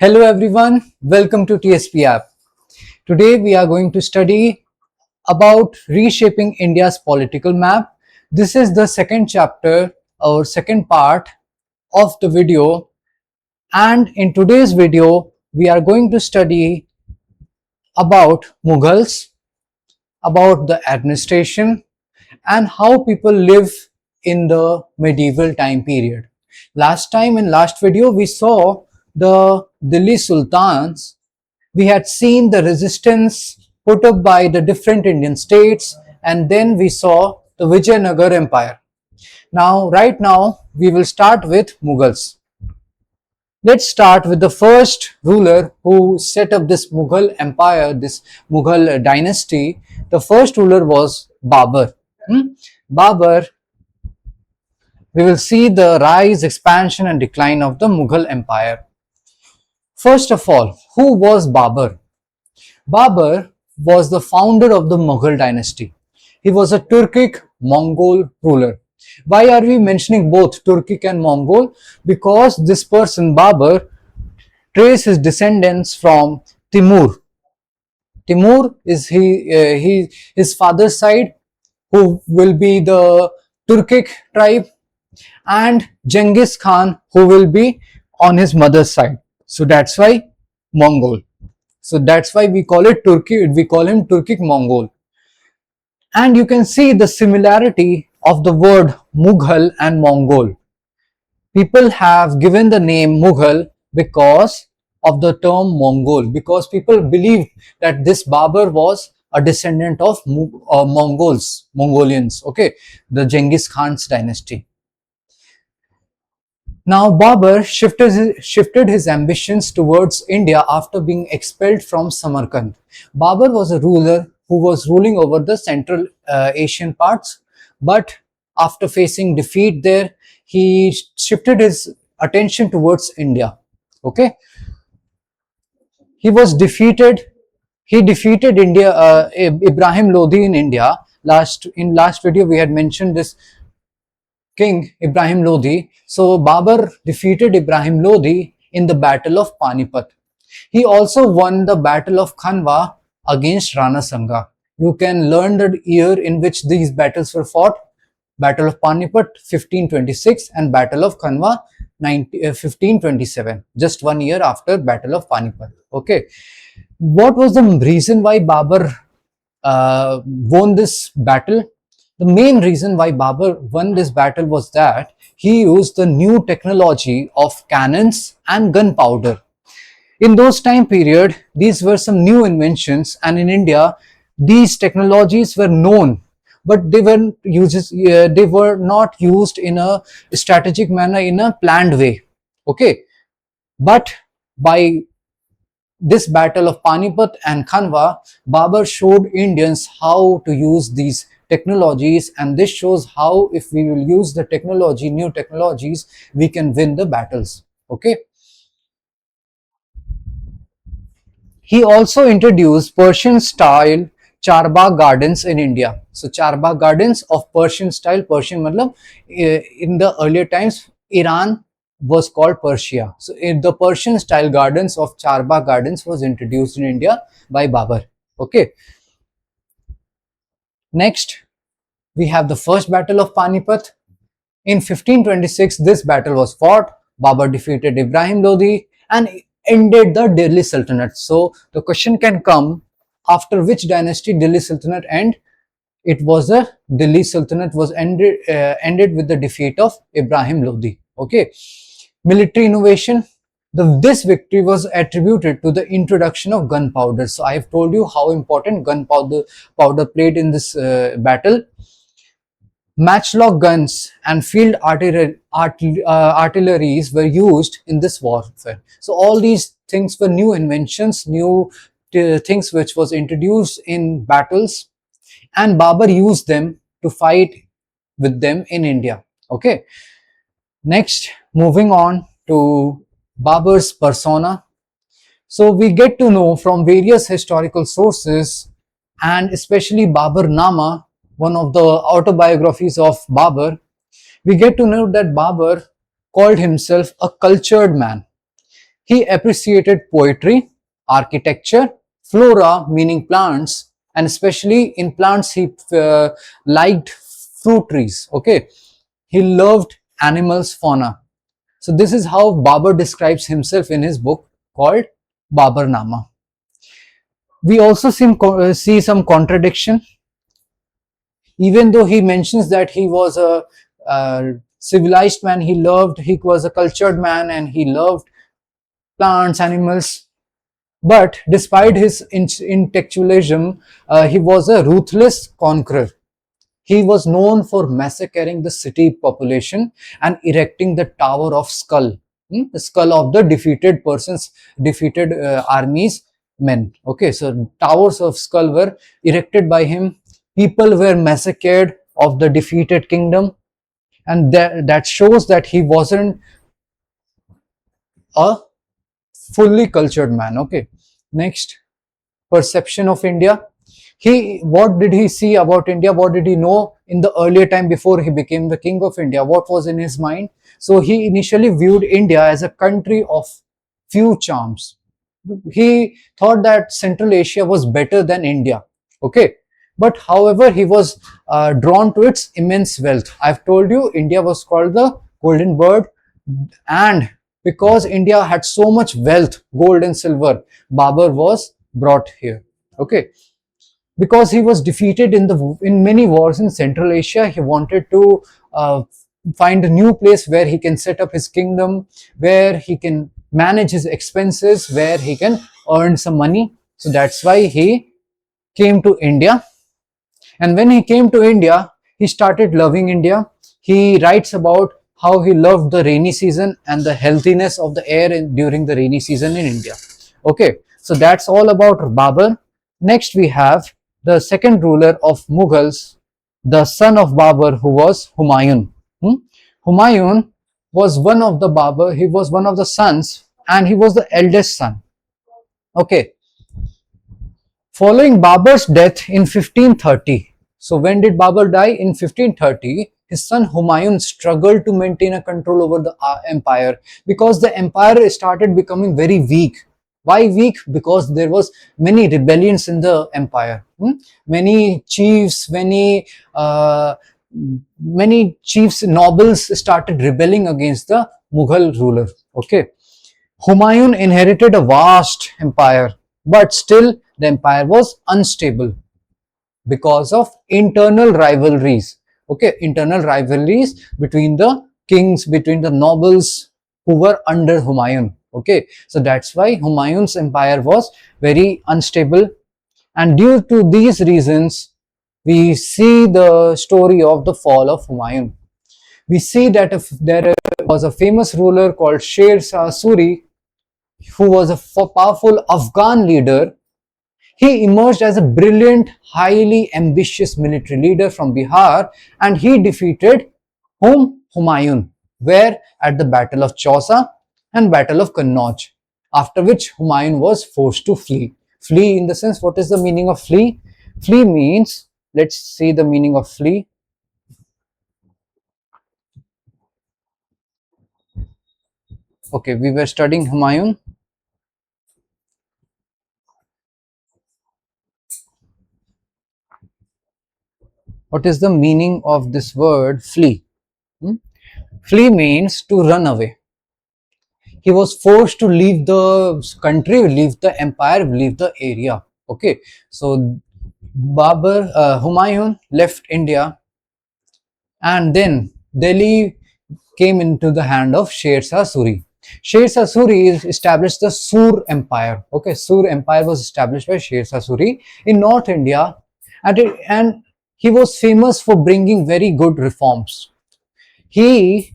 Hello everyone, welcome to TspApp. Today we are going to study about reshaping India's political map. This is the second chapter or second part of the video, and in today's video we are going to study about Mughals, about the administration and how people live in the medieval time period. Last time in last video we saw the Delhi Sultans. We had seen the resistance put up by the different Indian states, and then we saw the Vijayanagar Empire. Right now we will start with Mughals. Let's start with the first ruler who set up this Mughal Empire, this Mughal dynasty. The first ruler was Babur. Babur, we will see the rise, expansion and decline of the Mughal Empire. First of all, who was Babur? Babur was the founder of the Mughal dynasty. He was a Turkic Mongol ruler. Why are we mentioning both Turkic and Mongol? Because this person, Babur, traces his descendants from Timur. Timur is his father's side, who will be the Turkic tribe, and Genghis Khan, who will be on his mother's side. So that's why Mongol. So that's why we call it Turkey. We call him Turkic Mongol. And you can see the similarity of the word Mughal and Mongol. People have given the name Mughal because of the term Mongol, because people believed that this Babur was a descendant of Mongolians, okay, the Genghis Khan's dynasty. Now Babur shifted his ambitions towards India after being expelled from Samarkand. Babur was a ruler who was ruling over the Central Asian parts, but after facing defeat there, he shifted his attention towards India. Okay, he defeated India, Ibrahim Lodi in India. In last video we had mentioned this king Ibrahim Lodi. So Babur defeated Ibrahim Lodi in the Battle of Panipat. He also won the Battle of Khanwa against Rana Sanga. You can learn the year in which these battles were fought. Battle of Panipat 1526 and Battle of Khanwa 1527, just 1 year after Battle of Panipat. Okay, what was the reason why Babur won this battle? The main reason why Babur won this battle was that he used the new technology of cannons and gunpowder. In those time period, these were some new inventions, and in India, these technologies were known, but they were not used in a strategic manner, in a planned way. Okay, but by this battle of Panipat and Khanwa, Babur showed Indians how to use these technologies, and this shows how if we will use the technology, new technologies, we can win the battles. Okay. He also introduced Persian style Charbagh gardens in India. So Charbagh gardens of Persian style, Persian matlab, in the earlier times Iran was called Persia. So in the Persian style gardens of Charbagh gardens was introduced in India by Babur. Okay. Next, we have the first battle of Panipat. In 1526, this battle was fought. Babur defeated Ibrahim Lodi and ended the Delhi Sultanate. So the question can come, after which dynasty Delhi Sultanate end? It was the Delhi Sultanate was ended with the defeat of Ibrahim Lodi. Okay. Military innovation. This victory was attributed to the introduction of gunpowder. So I have told you how important gunpowder played in this battle. Matchlock guns and field artilleries were used in this warfare. So all these things were new inventions, new things which was introduced in battles, and Babur used them to fight with them in India. Okay. Next, moving on to Babur's persona. So we get to know from various historical sources, and especially Babur Nama, one of the autobiographies of Babur, we get to know that Babur called himself a cultured man. He appreciated poetry, architecture, flora, meaning plants, and especially in plants, he liked fruit trees. Okay, he loved animals, fauna. So this is how Babur describes himself in his book called Babarnama. We also see some contradiction, even though he mentions that he was a civilized man, he was a cultured man and he loved plants, animals. But despite his intellectualism, he was a ruthless conqueror. He was known for massacring the city population and erecting the Tower of Skull, the skull of the defeated armies, men. Okay, so towers of skull were erected by him. People were massacred of the defeated kingdom, and that shows that he wasn't a fully cultured man. Okay, next, perception of India. What did he see about India? What did he know in the earlier time before he became the king of India? What was in his mind? So he initially viewed India as a country of few charms. He thought that Central Asia was better than India. Okay, but however, he was drawn to its immense wealth. I've told you India was called the golden bird, and because India had so much wealth, gold and silver, Babur was brought here. Okay, because he was defeated in many wars in Central Asia, he wanted to find a new place where he can set up his kingdom, where he can manage his expenses, where he can earn some money. So that's why he came to India. And when he came to India, he started loving India. He writes about how he loved the rainy season and the healthiness of the air during the rainy season in India. Okay, so that's all about Babur. Next, we have the second ruler of Mughals, the son of Babur, who was Humayun. Humayun was one of the Babur, he was one of the sons, and he was the eldest son. Okay, following Babur's death in 1530. So when did Babur die? In 1530, his son Humayun struggled to maintain a control over the empire, because the empire started becoming very weak. Why weak? Because there was many rebellions in the empire. Many chiefs, many chiefs, nobles started rebelling against the Mughal ruler. Okay, Humayun inherited a vast empire, but still the empire was unstable because of internal rivalries. Okay, internal rivalries between the kings, between the nobles who were under Humayun. Okay, so that's why Humayun's empire was very unstable, and due to these reasons, we see the story of the fall of Humayun. We see that if there was a famous ruler called Sher Shah Suri, who was a powerful Afghan leader. He emerged as a brilliant, highly ambitious military leader from Bihar, and he defeated whom? Humayun, where at the Battle of Chausa and Battle of Kannauj, after which Humayun was forced to flee. Flee in the sense, what is the meaning of flee? Flee means, let's see the meaning of flee. Okay, we were studying Humayun. What is the meaning of this word flee? Flee means to run away. He was forced to leave the country, leave the empire, leave the area. Okay, so Humayun left India, and then Delhi came into the hand of Sher Shah Suri. Sher Shah Suri established the Sur Empire. Okay, Sur Empire was established by Sher Shah Suri in North India, and he was famous for bringing very good reforms. He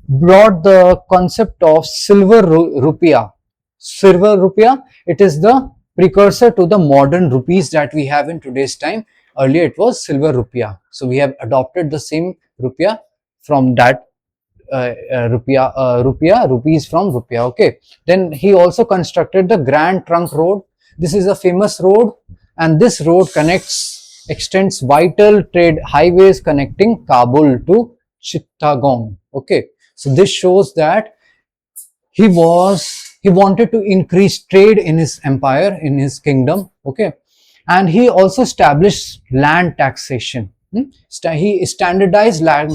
brought the concept of silver rupiah. Silver rupiah, it is the precursor to the modern rupees that we have in today's time. Earlier it was silver rupiah. So we have adopted the same rupiah from that rupees from rupiah. Okay. Then he also constructed the Grand Trunk Road. This is a famous road, and this road extends vital trade highways connecting Kabul to Chittagong. Okay, so this shows that he He wanted to increase trade in his empire, in his kingdom. Okay, and he also established land taxation. He standardized land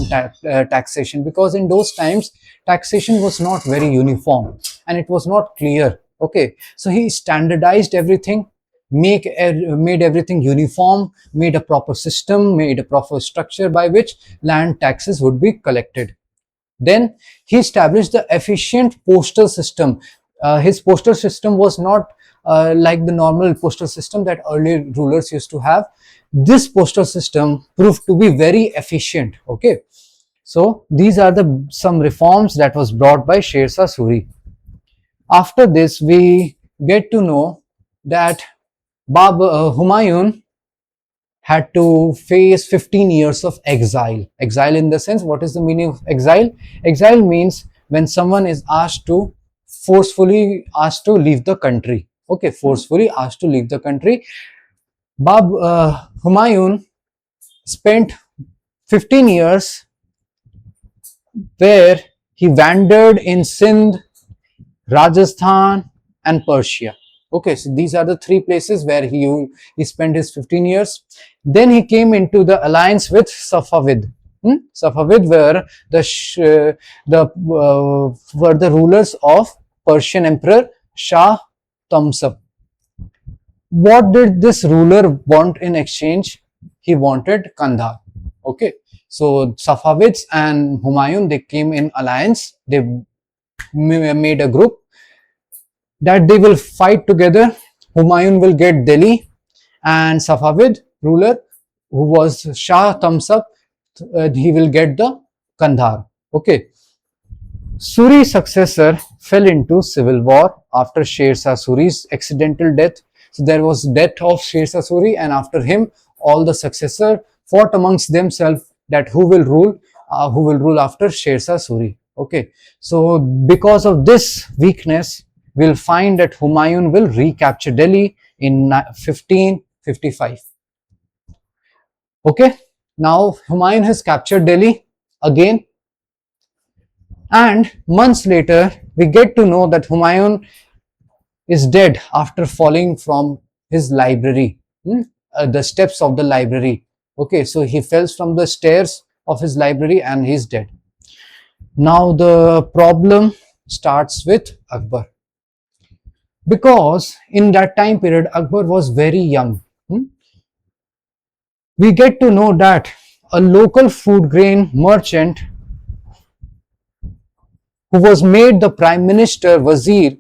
taxation, because in those times taxation was not very uniform and it was not clear. Okay, so he standardized everything, made everything uniform, made a proper system, made a proper structure by which land taxes would be collected. Then he established the efficient postal system. His postal system was not like the normal postal system that earlier rulers used to have. This postal system proved to be very efficient. Okay, so these are the some reforms that was brought by Sher Shah Suri. After this, we get to know that Humayun had to face 15 years of exile. Exile in the sense, what is the meaning of exile? Exile means when someone is forcefully asked to leave the country. Okay, forcefully asked to leave the country. Humayun spent 15 years where he wandered in Sindh, Rajasthan and Persia. Okay, so these are the three places where he spent his 15 years. Then he came into the alliance with Safavid. Safavid were were the rulers of Persian Emperor Shah Tamsab. What did this ruler want in exchange? He wanted Kandahar. Okay, so Safavids and Humayun, they came in alliance. They made a group that they will fight together. Humayun will get Delhi, and Safavid ruler, who was Shah Tamsab, he will get the Kandahar. Okay. Suri's successor fell into civil war after Sher Shah Suri's accidental death. So there was death of Sher Shah Suri, and after him, all the successor fought amongst themselves that who will rule after Sher Shah Suri. Okay. So because of this weakness, we'll find that Humayun will recapture Delhi in 1555. Okay, now Humayun has captured Delhi again, and months later we get to know that Humayun is dead after falling from his library, the steps of the library. Okay, so he fell from the stairs of his library and he's dead. Now the problem starts with Akbar, because in that time period Akbar was very young. We get to know that a local food grain merchant who was made the prime minister wazir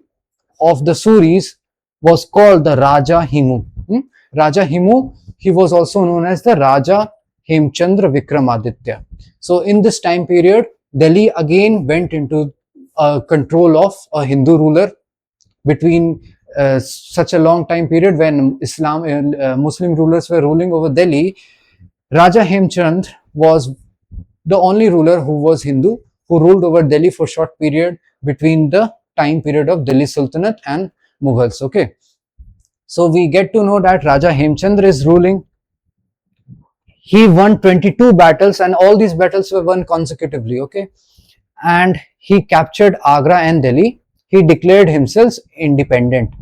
of the Suris was called the Raja Himu. Raja Himu, he was also known as the Raja Hemchandra Vikramaditya. So in this time period, Delhi again went into control of a Hindu ruler. Between such a long time period when Muslim rulers were ruling over Delhi, Raja Hemchand was the only ruler who was Hindu, who ruled over Delhi for short period between the time period of Delhi Sultanate and Mughals. Okay, so we get to know that Raja Hemchandra is ruling. He won 22 battles, and all these battles were won consecutively. Okay, and he captured Agra and Delhi. He declared himself independent.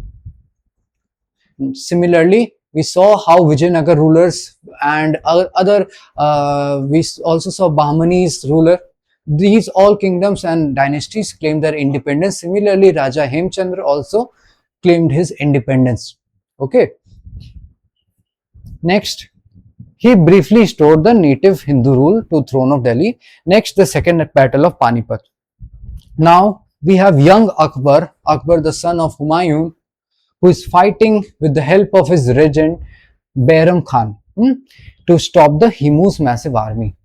Similarly, we saw how Vijayanagar rulers and other, we also saw Bahmanis ruler. These all kingdoms and dynasties claimed their independence. Similarly, Raja Hemchandra also claimed his independence. Okay. Next, he briefly restored the native Hindu rule to throne of Delhi. Next, the second battle of Panipat. Now, we have young Akbar, the son of Humayun, who is fighting with the help of his regent Bairam Khan to stop the Himu's massive army.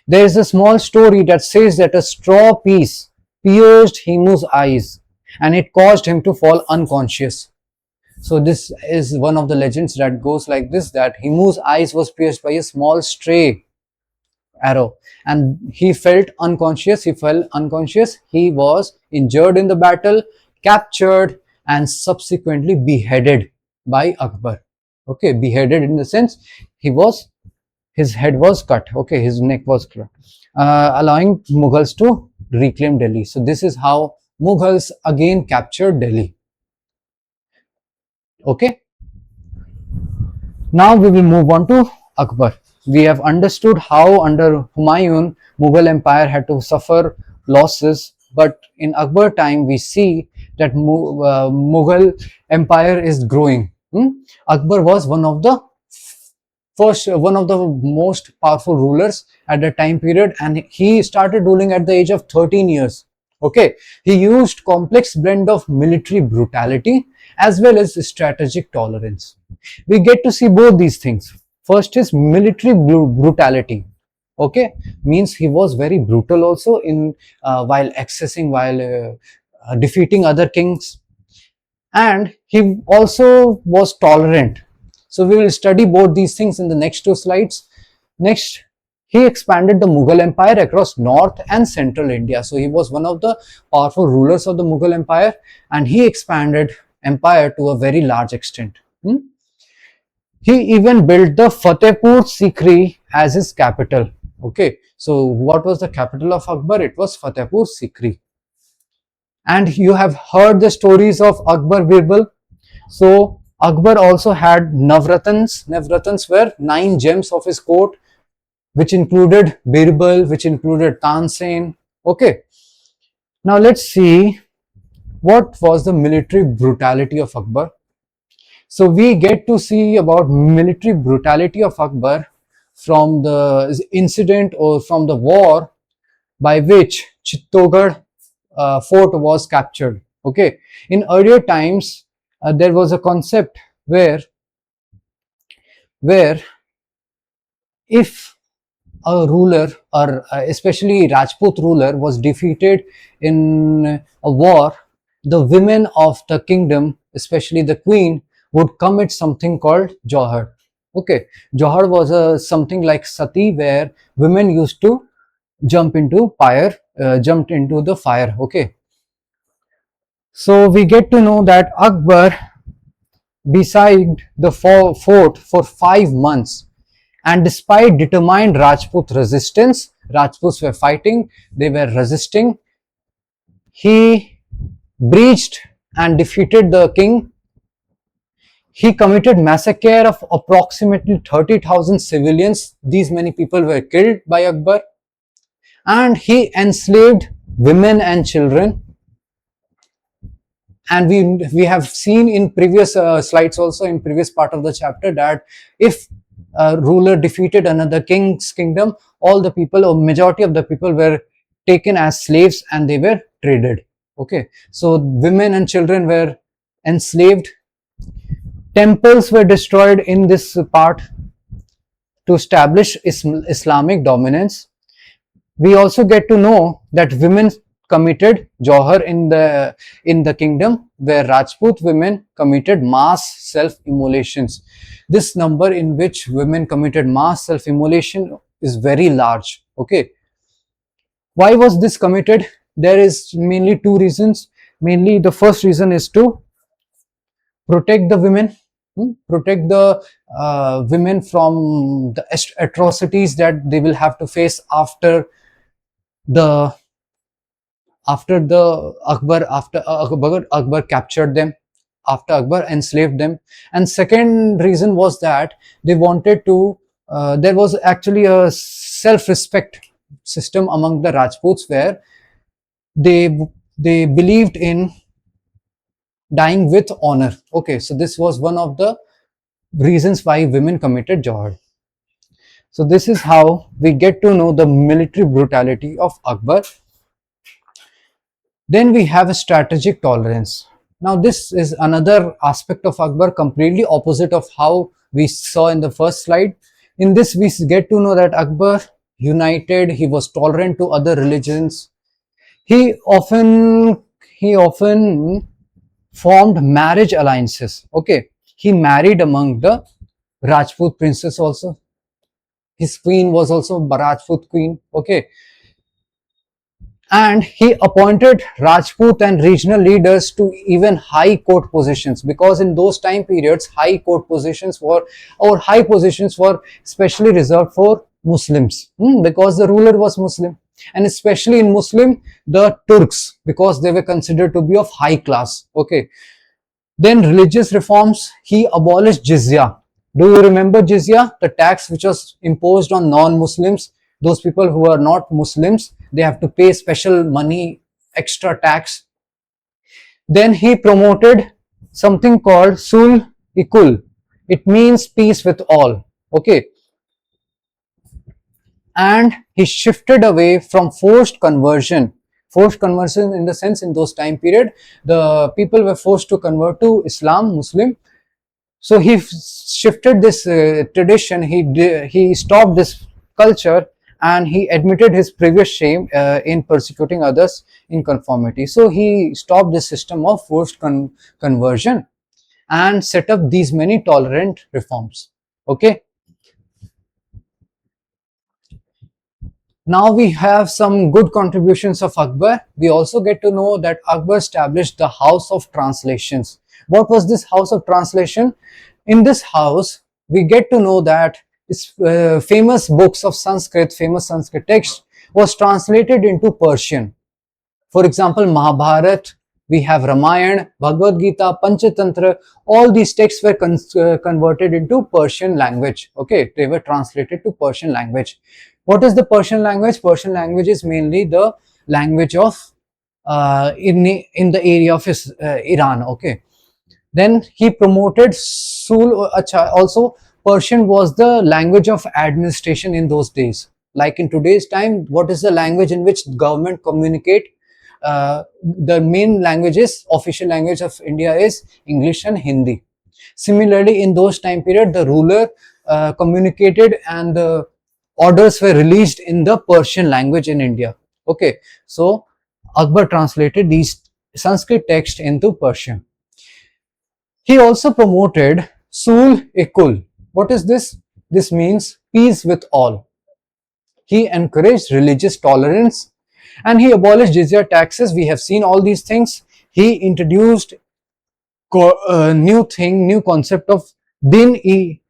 There is a small story that says that a straw piece pierced Himu's eyes and it caused him to fall unconscious. So this is one of the legends that goes like this, that Himu's eyes was pierced by a small stray arrow and he felt unconscious. He fell unconscious. He was injured in the battle, captured and subsequently beheaded by Akbar. Okay, beheaded in the sense his head was cut. Okay, his neck was cut, allowing Mughals to reclaim Delhi. So this is how Mughals again captured Delhi. Okay. Now we will move on to Akbar. We have understood how under Humayun Mughal Empire had to suffer losses, but in Akbar time we see that Mughal Empire is growing. Akbar was one of the most powerful rulers at the time period, and he started ruling at the age of 13 years. Okay, he used complex blend of military brutality as well as strategic tolerance. We get to see both these things. First is military brutality. Okay, means he was very brutal also in while defeating other kings, and he also was tolerant. So we will study both these things in the next two slides. Next, he expanded the Mughal Empire across North and Central India. So he was one of the powerful rulers of the Mughal Empire, and he expanded empire to a very large extent. He even built the Fatehpur Sikri as his capital. Okay, so what was the capital of Akbar? It was Fatehpur Sikri. And you have heard the stories of Akbar Birbal. So Akbar also had Navratans. Navratans were 9 gems of his court, which included Birbal, which included Tansen. Okay. Now let's see what was the military brutality of Akbar. So we get to see about military brutality of Akbar from the incident or from the war by which Chittorgarh fort was captured. Okay, in earlier times there was a concept where if a ruler or especially Rajput ruler was defeated in a war, the women of the kingdom, especially the queen, would commit something called Johar. Okay, Johar was something like sati, where women used to jumped into the fire. Okay, so we get to know that Akbar besieged the fort for 5 months, and despite determined Rajput resistance, Rajputs were fighting, they were resisting, he breached and defeated the king. He committed massacre of approximately 30,000 civilians. These many people were killed by Akbar, and he enslaved women and children. And we have seen in previous slides also, in previous part of the chapter, that if a ruler defeated another king's kingdom, all the people or majority of the people were taken as slaves and they were traded. Okay, so women and children were enslaved. Temples were destroyed in this part to establish Islamic dominance. We also get to know that women committed Johar in the kingdom, where Rajput women committed mass self-immolations. This number in which women committed mass self-immolation is very large. Okay, why was this committed? There is mainly two reasons. Mainly the first reason is to protect the women, protect the women from the atrocities that they will have to face after Akbar captured them, after Akbar enslaved them. And second reason was that they wanted to there was actually a self-respect system among the Rajputs, where they believed in dying with honor. Okay, so this was one of the reasons why women committed Johar. So this is how we get to know the military brutality of Akbar. Then we have a strategic tolerance. Now this is another aspect of Akbar, completely opposite of how we saw in the first slide. In this we get to know that Akbar united, he was tolerant to other religions. He often formed marriage alliances. Okay, he married among the Rajput princes also. His queen was also a Rajput queen. Okay, and he appointed Rajput and regional leaders to even high court positions, because in those time periods high positions were especially reserved for Muslims, because the ruler was Muslim. and especially in Muslim, the Turks, because they were considered to be of high class. Okay. Then religious reforms, he abolished jizya. Do you remember jizya? The tax which was imposed on non-Muslims, those people who are not Muslims, they have to pay special money, extra tax. Then he promoted something called sul ikul. It means peace with all. Okay. And he shifted away from forced conversion. Forced conversion in the sense, in those time period, the people were forced to convert to Islam, Muslim. So he shifted this tradition. He stopped this culture, and he admitted his previous shame in persecuting others in conformity. So he stopped this system of forced conversion and set up these many tolerant reforms. Okay. Now we have some good contributions of Akbar. We also get to know that Akbar established the House of Translations. What was this House of Translation? In this house, we get to know that famous books of Sanskrit, famous Sanskrit text was translated into Persian. For example, Mahabharat, we have Ramayana, Bhagavad Gita, Panchatantra, all these texts were converted into Persian language. Okay, they were translated to Persian language. What is the Persian language? Persian language is mainly the language of in the area of Iran. Okay. Then he promoted also Persian was the language of administration in those days. Like in today's time, what is the language in which government communicate? The main languages, official language of India is English and Hindi. Similarly, in those time period, the ruler communicated and the orders were released in the Persian language in India. Okay, so Akbar translated these Sanskrit texts into Persian. He also promoted Sul-e-Kul. What is this? This means peace with all. He encouraged religious tolerance and he abolished jizya taxes. We have seen all these things. He introduced a new concept of din-e-lahi.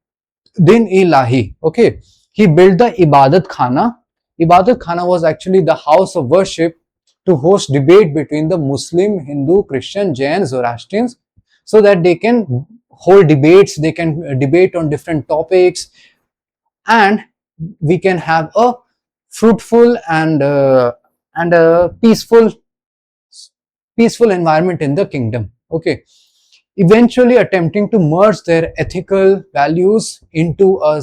Okay. He built the Ibadat Khana. Ibadat Khana was actually the house of worship to host debate between the Muslim, Hindu, Christian, Jain, Zoroastrians, so that they can hold debates, they can debate on different topics, and we can have a fruitful and a peaceful environment in the kingdom. Okay. Eventually attempting to merge their ethical values into a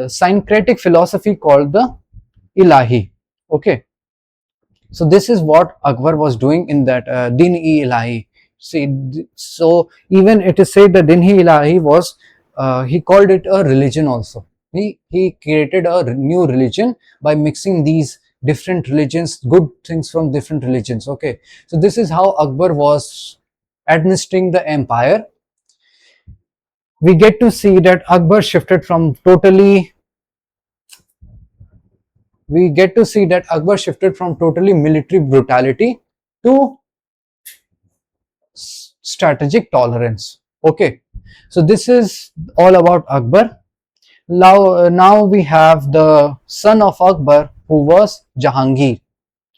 syncretic philosophy called the Ilahi. Okay. So this is what Akbar was doing in that Din-e-Ilahi. See, so even it is said that Din-e-Ilahi was, he called it a religion also. He created a new religion by mixing these different religions, good things from different religions. Okay. So this is how Akbar was administering the empire. We get to see that Akbar shifted from totally military brutality to strategic tolerance. Okay, so this is all about Akbar. Now we have the son of Akbar, who was Jahangir.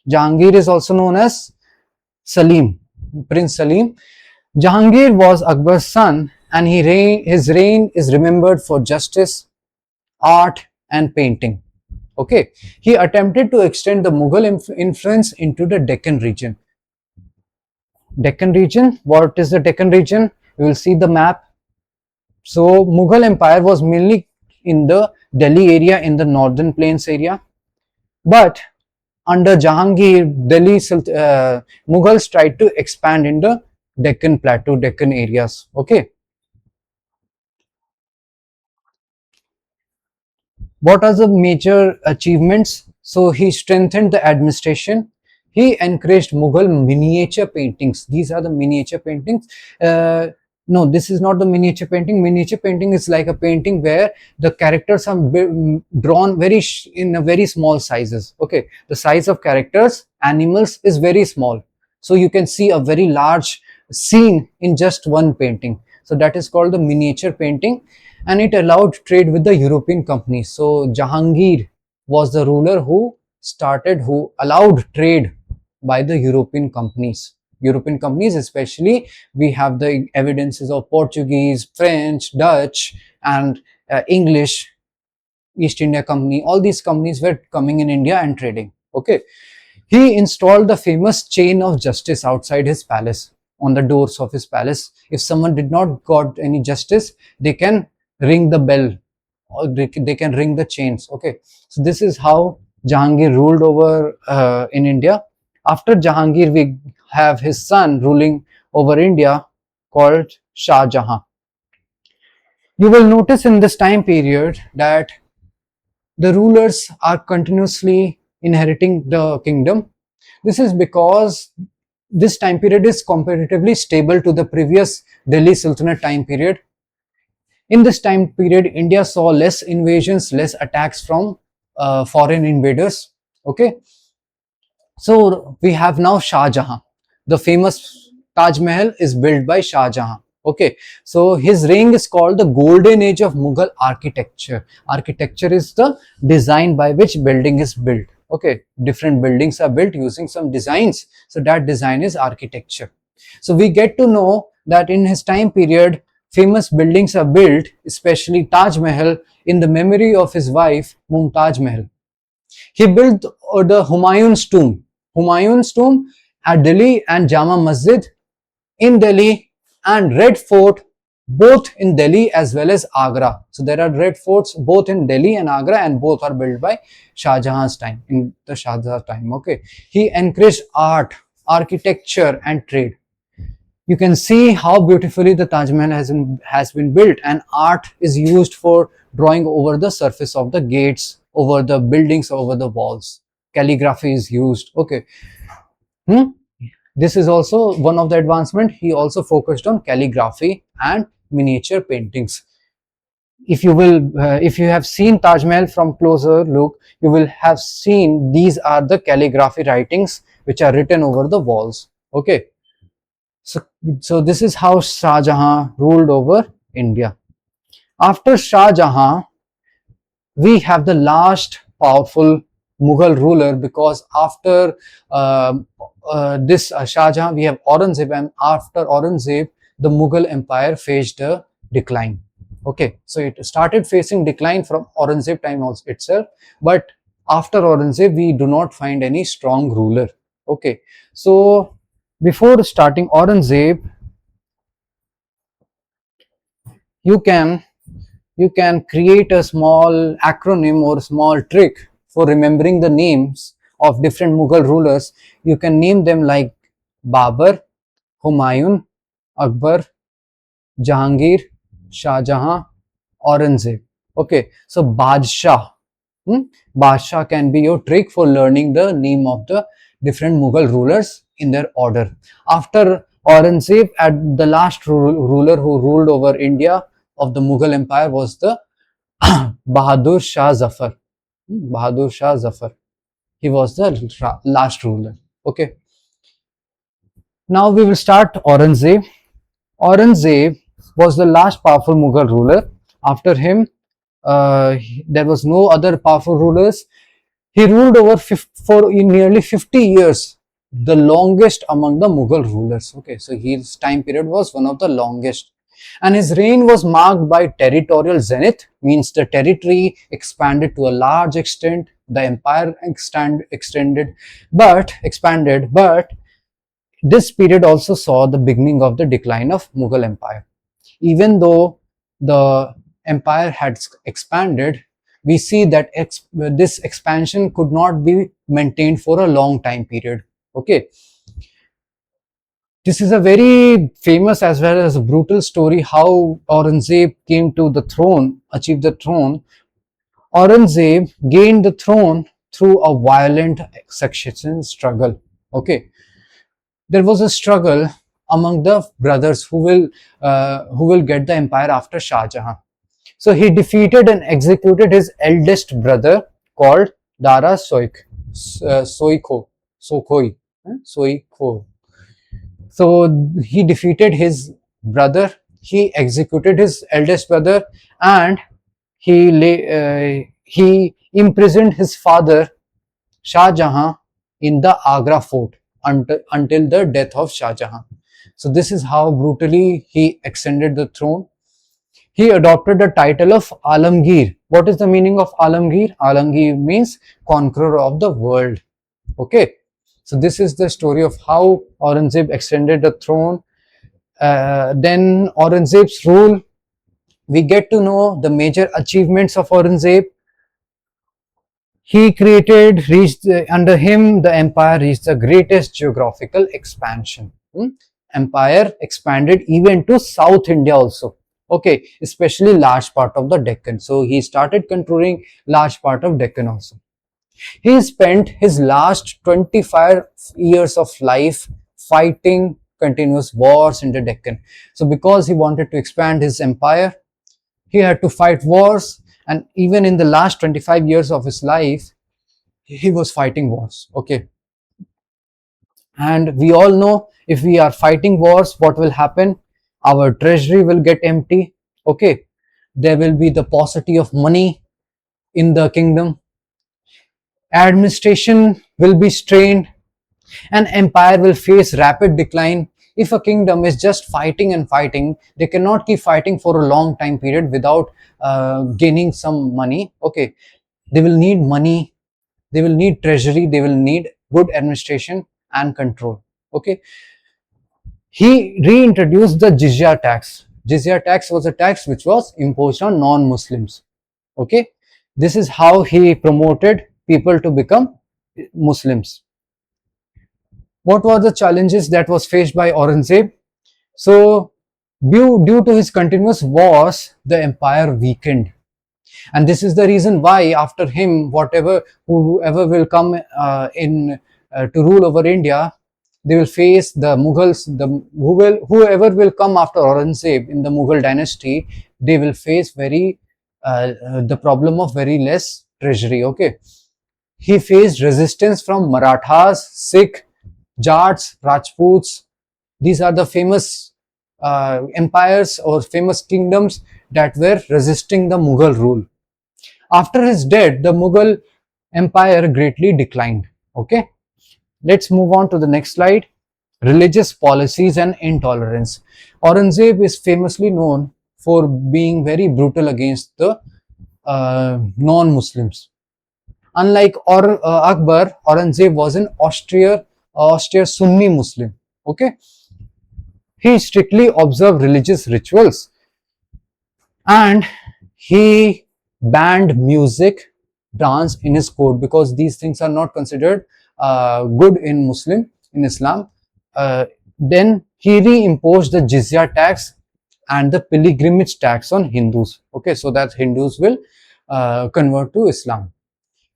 Jahangir is also known as Salim, Prince Salim. Jahangir was Akbar's son, and his reign is remembered for justice, art, and painting. Okay, he attempted to extend the Mughal influence into the Deccan region. Deccan region, what is the Deccan region? You will see the map. So Mughal Empire was mainly in the Delhi area, in the northern plains area, but under Jahangir, Mughals tried to expand in the Deccan plateau, Deccan areas. Okay. What are the major achievements? So he strengthened the administration. He encouraged Mughal miniature paintings. These are the miniature paintings. No, this is not the miniature painting. Miniature painting is like a painting where the characters are drawn in a very small sizes. Okay, the size of characters, animals is very small. So you can see a very large scene in just one painting. So that is called the miniature painting, and it allowed trade with the European companies. So Jahangir was the ruler who started, who allowed trade by the European companies. European companies, especially, we have the evidences of Portuguese, French, Dutch, and English, East India Company. All these companies were coming in India and trading. Okay. He installed the famous chain of justice outside his palace, on the doors of his palace. If someone did not got any justice, they can ring the bell, or they can ring the chains. Okay. So this is how Jahangir ruled over in India. After Jahangir, we have his son ruling over India, called Shah Jahan. You will notice in this time period that the rulers are continuously inheriting the kingdom. This is because this time period is comparatively stable to the previous Delhi Sultanate time period. In this time period, India saw less invasions, less attacks from foreign invaders. Okay. So we have now Shah Jahan. The famous Taj Mahal is built by Shah Jahan. Okay, so his reign is called the golden age of Mughal architecture. Architecture is the design by which building is built. Okay, different buildings are built using some designs. So that design is architecture. So we get to know that in his time period, famous buildings are built, especially Taj Mahal, in the memory of his wife Mumtaz Mahal. He built the Humayun's tomb. Humayun's tomb at Delhi, and Jama Masjid in Delhi, and Red Fort both in Delhi as well as Agra. So there are red forts both in Delhi and Agra, and both are built by Shah Jahan's time, in the Shah Jahan's time. Okay, he encouraged art, architecture, and trade. You can see how beautifully the Taj Mahal has been built, and art is used for drawing over the surface of the gates, over the buildings, over the walls. Calligraphy is used. Okay. This is also one of the advancement. He also focused on calligraphy and miniature paintings. If you have seen Taj Mahal from closer look, you will have seen these are the calligraphy writings which are written over the walls. Okay. So this is how Shah Jahan ruled over India. After Shah Jahan, we have the last powerful Mughal ruler, because after this Shah Jahan, we have Aurangzeb, and after Aurangzeb, the Mughal Empire faced a decline. Okay, so it started facing decline from Aurangzeb time also itself, but after Aurangzeb, we do not find any strong ruler. Okay, so before starting Aurangzeb, you can create a small acronym or small trick for remembering the names of different Mughal rulers. You can name them like Babur, Humayun, Akbar, Jahangir, Shah Jahan, Aurangzeb. Okay, so Badshah. Badshah can be your trick for learning the name of the different Mughal rulers in their order. After Aurangzeb, at the last ruler who ruled over India of the Mughal Empire was the Bahadur Shah Zafar. Bahadur Shah Zafar. He was the last ruler. Okay. Now we will start Aurangzeb. Aurangzeb was the last powerful Mughal ruler. After him, there was no other powerful rulers. He ruled over for nearly 50 years, the longest among the Mughal rulers. Okay, so his time period was one of the longest. And his reign was marked by territorial zenith, means the territory expanded to a large extent, the empire expanded, but this period also saw the beginning of the decline of Mughal Empire. Even though the empire had expanded, we see that this expansion could not be maintained for a long time period. Okay. This is a very famous as well as a brutal story how Aurangzeb came to the throne, achieved the throne. Aurangzeb gained the throne through a violent succession struggle. Okay. There was a struggle among the brothers who will get the empire after Shah Jahan. So he defeated and executed his eldest brother called Dara Soikho. So he defeated his brother, he executed his eldest brother, and he imprisoned his father Shah Jahan in the Agra fort until the death of Shah Jahan. So this is how brutally he extended the throne. He adopted the title of Alamgir. What is the meaning of Alamgir? Alamgir means conqueror of the world. Okay. So this is the story of how Aurangzeb extended the throne. Then Aurangzeb's rule, we get to know the major achievements of Aurangzeb. He reached, under him, the empire reached the greatest geographical expansion. Empire expanded even to South India also. Okay, especially large part of the Deccan. So he started controlling large part of Deccan also. He spent his last 25 years of life fighting continuous wars in the Deccan. So because he wanted to expand his empire, he had to fight wars, and even in the last 25 years of his life, he was fighting wars. Okay. And we all know, if we are fighting wars, what will happen? Our treasury will get empty. Okay. There will be the paucity of money in the kingdom. Administration will be strained, and empire will face rapid decline. If a kingdom is just fighting and fighting, they cannot keep fighting for a long time period without gaining some money. Okay. They will need money, they will need treasury, they will need good administration and control. Okay. He reintroduced the jizya tax. Jizya tax was a tax which was imposed on non-Muslims. Okay. This is how he promoted people to become Muslims. What were the challenges that was faced by Aurangzeb? So due to his continuous wars, the empire weakened. And this is the reason why after him, whoever will come to rule over India, they will face the Mughals. Whoever will come after Aurangzeb in the Mughal dynasty, they will face the problem of very less treasury. Okay, he faced resistance from Marathas, Sikh, Jats, Rajputs. These are the famous empires or famous kingdoms that were resisting the Mughal rule. After his death, the Mughal empire greatly declined. Okay, let's move on to the next slide. Religious policies and intolerance. Aurangzeb is famously known for being very brutal against the non-Muslims. Unlike Akbar, Aurangzeb was an austere Sunni Muslim. Okay, he strictly observed religious rituals, and he banned music, dance in his code, because these things are not considered good in Islam. Then he reimposed the jizya tax and the pilgrimage tax on Hindus. Okay, so that Hindus will convert to Islam.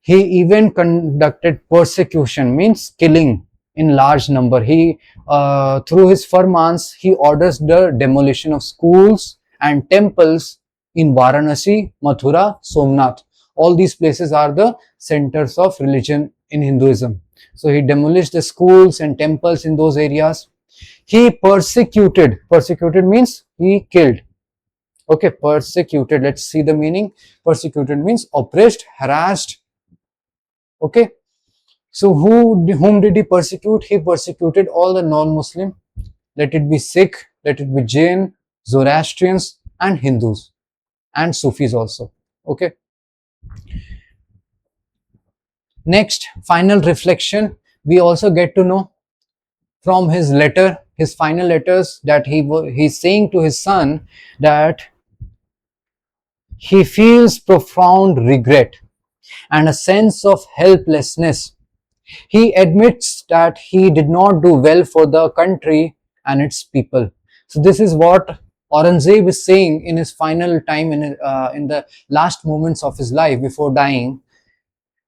He even conducted persecution, means killing in large number. He, through his farmans, he orders the demolition of schools and temples in Varanasi, Mathura, Somnath. All these places are the centers of religion in Hinduism. So he demolished the schools and temples in those areas. He persecuted means he killed. Okay, persecuted, let's see the meaning. Persecuted means oppressed, harassed. Okay, so whom did he persecute? He persecuted all the non-Muslim, let it be Sikh, let it be Jain, Zoroastrians and Hindus and Sufis also. Okay. Next, final reflection. We also get to know from his final letters, that he's saying to his son that he feels profound regret and a sense of helplessness. He admits that he did not do well for the country and its people. So this is what Aurangzeb is saying in his final time, in the last moments of his life before dying.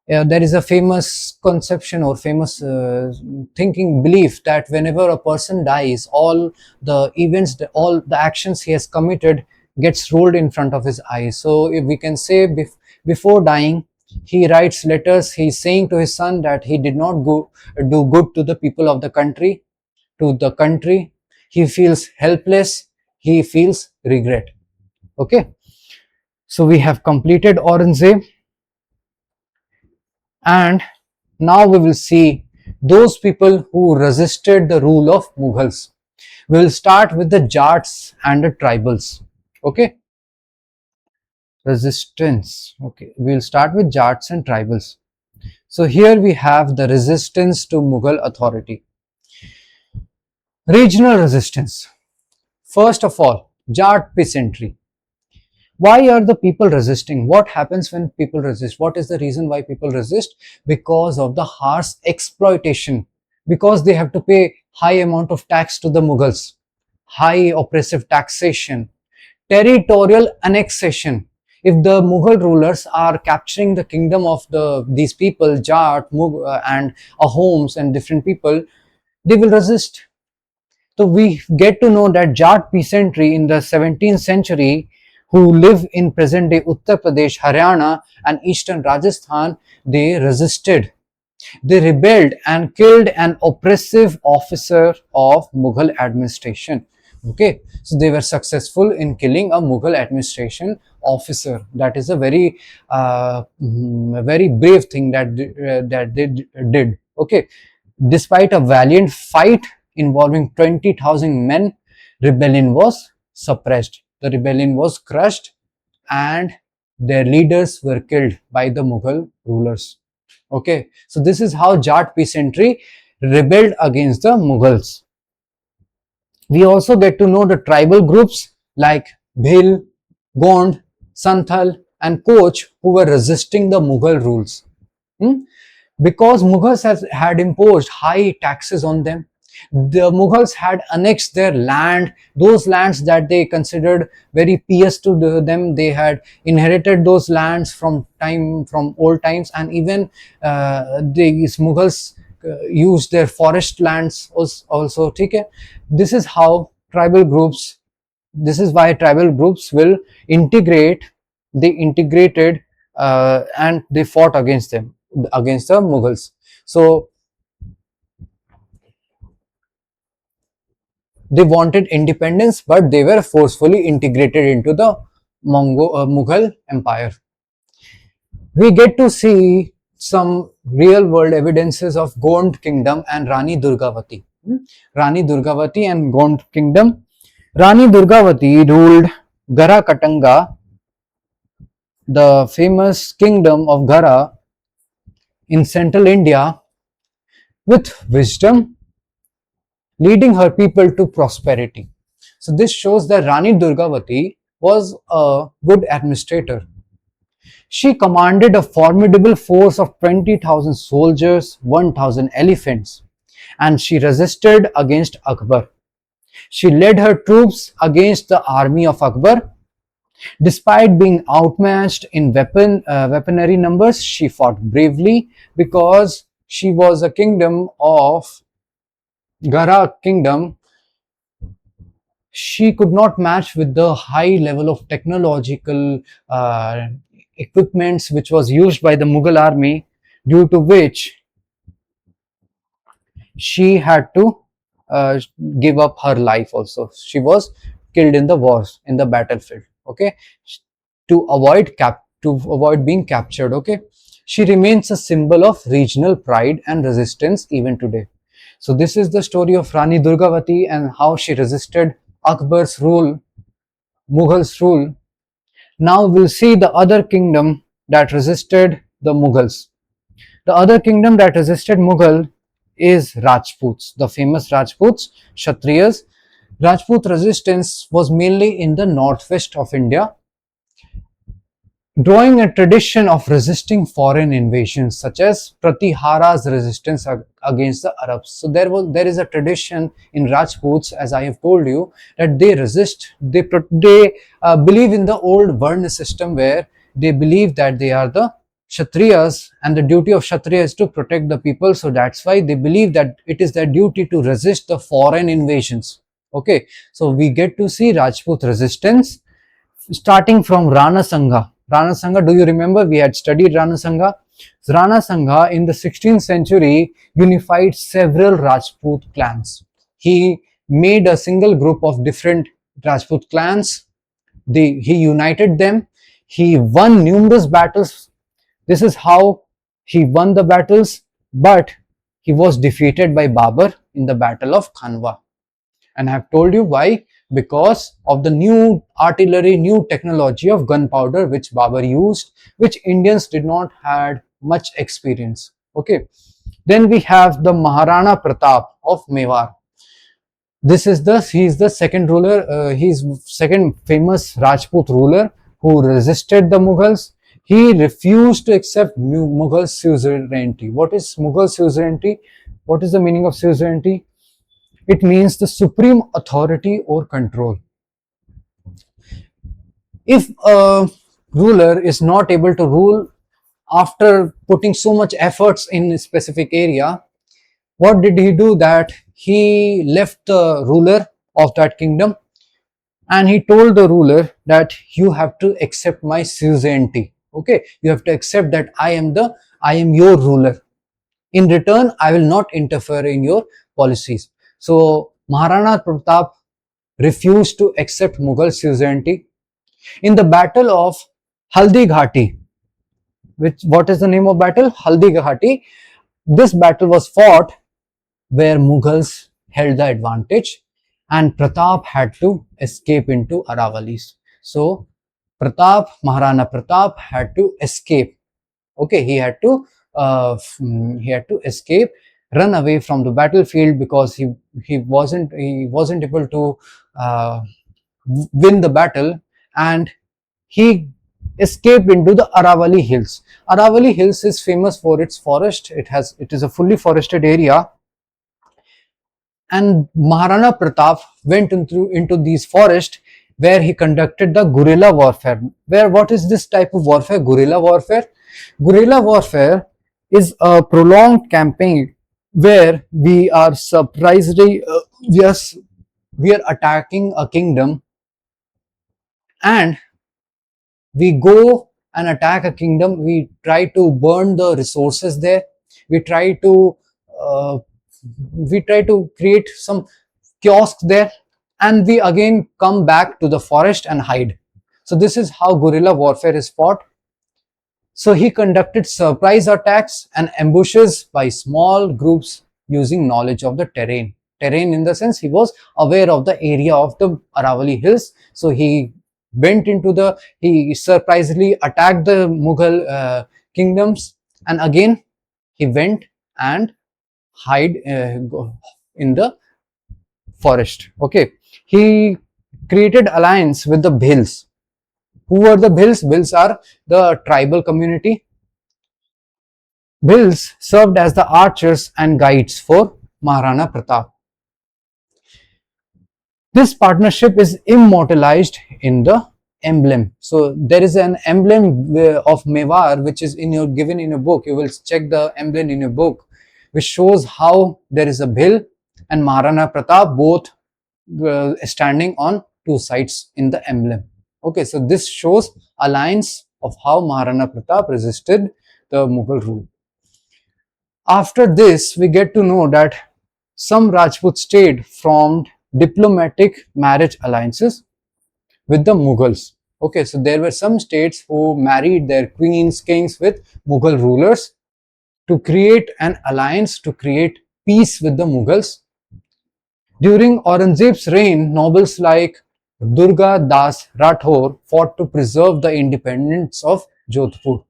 There is a famous conception or famous thinking belief that whenever a person dies, all the events, all the actions he has committed gets rolled in front of his eyes. So if we can say, before dying, he writes letters. He's saying to his son that he did not do good to the people of the country, He feels helpless. He feels regret. Okay. So we have completed Aurangzeb, and Now we will see those people who resisted the rule of Mughals. We will start with the Jats and the tribals. Okay, resistance. Okay, we will start with Jats and tribals. So here we have the resistance to Mughal authority. Regional resistance. First of all, Jat peasantry. Why are the people resisting? What happens when people resist? What is the reason why people resist? Because of the harsh exploitation, because they have to pay high amount of tax to the Mughals, high oppressive taxation, territorial annexation. If the Mughal rulers are capturing the kingdom of these people, Jat, and Ahoms and different people, they will resist. So we get to know that Jat peasantry in the 17th century, who live in present day Uttar Pradesh, Haryana and eastern Rajasthan, they resisted. They rebelled and killed an oppressive officer of Mughal administration. Okay, so they were successful in killing a Mughal administration officer. That is a very brave thing that they did. Okay, despite a valiant fight involving 20,000 men, rebellion was suppressed. The rebellion was crushed, and their leaders were killed by the Mughal rulers. Okay, so this is how Jat peasantry rebelled against the Mughals. We also get to know the tribal groups like Bhil, Gond, Santhal and Koch, who were resisting the Mughal rules. Hmm? Because Mughals had imposed high taxes on them. The Mughals had annexed their land, those lands that they considered very pious to them. They had inherited those lands from old times, and even these Mughals used their forest lands also. Okay? This is how tribal groups. This is why tribal groups will integrate. They integrated and they fought against them, against the Mughals. So they wanted independence, but they were forcefully integrated into the Mughal Empire. We get to see some real world evidences of Gond kingdom and Rani Durgavati. Rani Durgavati and Gond kingdom. Rani Durgavati ruled Gara Katanga, the famous kingdom of Gara in central India, with wisdom, leading her people to prosperity. So this shows that Rani Durgavati was a good administrator. She commanded a formidable force of 20,000 soldiers, 1,000 elephants, and she resisted against Akbar. She led her troops against the army of Akbar. Despite being outmatched in weaponry numbers, she fought bravely because she was a kingdom of Gara kingdom. She could not match with the high level of technological equipments which was used by the Mughal army, due to which she had to uh, give up her life also. She was killed in the wars, in the battlefield. Okay, to avoid being captured. Okay, she remains a symbol of regional pride and resistance even today. So this is the story of Rani Durgavati and how she resisted Akbar's rule, Mughals rule. Now we'll see the other kingdom that resisted the Mughals. The other kingdom that resisted Mughal is Rajputs, the famous Rajputs, Kshatriyas. Rajput resistance was mainly in the northwest of India, drawing a tradition of resisting foreign invasions, such as Pratihara's resistance against the Arabs. So there is a tradition in Rajputs, as I have told you, that they resist. They believe in the old Varna system, where they believe that they are the Kshatriyas, and the duty of Kshatriya is to protect the people. So that's why they believe that it is their duty to resist the foreign invasions. Okay, so we get to see Rajput resistance starting from Rana Sangha. Rana Sangha, do you remember? We had studied Rana Sangha. Rana Sangha in the 16th century unified several Rajput clans. He made a single group of different Rajput clans. He united them. He won numerous battles. This is how he won the battles. but he was defeated by Babur in the Battle of Khanwa. And I have told you why. Because of the new artillery, new technology of gunpowder which Babur used, which Indians did not had much experience. Okay. Then we have the Maharana Pratap of Mewar. He is the second ruler, he is second famous Rajput ruler who resisted the Mughals. He refused to accept Mughal suzerainty. What is Mughal suzerainty? What is the meaning of suzerainty? It means the supreme authority or control. If a ruler is not able to rule after putting so much efforts in a specific area, what did he do? That he left the ruler of that kingdom and he told the ruler that you have to accept my suzerainty. Okay, you have to accept that I am your ruler. In return, I will not interfere in your policies. So Maharana Pratap refused to accept Mughal suzerainty. In the battle of Haldi Ghati, what is the name of battle? Haldi Ghati. This battle was fought where Mughals held the advantage and Pratap had to escape into Aravalis. So Maharana Pratap had to escape. Okay, he had to escape, run away from the battlefield because he wasn't able to win the battle, and he escaped into the Aravali Hills. Aravali Hills is famous for its forest. It is a fully forested area, and Maharana Pratap went into these forests where he conducted the guerrilla warfare. What is this type of warfare? Guerrilla warfare. Guerrilla warfare is a prolonged campaign where we are surprisingly we are attacking a kingdom, and we go and attack a kingdom. We try to burn the resources there. We try to uh, create some kiosks there, and we again come back to the forest and hide. So this is how guerrilla warfare is fought. So he conducted surprise attacks and ambushes by small groups using knowledge of the terrain. Terrain in the sense he was aware of the area of the Aravali Hills. So he he surprisingly attacked the Mughal kingdoms, and again he went and hide in the forest. Okay, he created alliance with the Bhils. Who are the Bhils? Bhils are the tribal community. Bhils served as the archers and guides for Maharana Pratap. This partnership is immortalized in the emblem. So there is an emblem of Mewar which is given in a book. You will check the emblem in a book, which shows how there is a Bhil and Maharana Pratap both standing on two sides in the emblem. Okay, so this shows alliance of how Maharana Pratap resisted the Mughal rule. After this, we get to know that some Rajput state formed diplomatic marriage alliances with the Mughals. Okay, so there were some states who married their queens, kings with Mughal rulers to create an alliance, to create peace with the Mughals. During Aurangzeb's reign, nobles like Durga Das Rathore fought to preserve the independence of Jodhpur.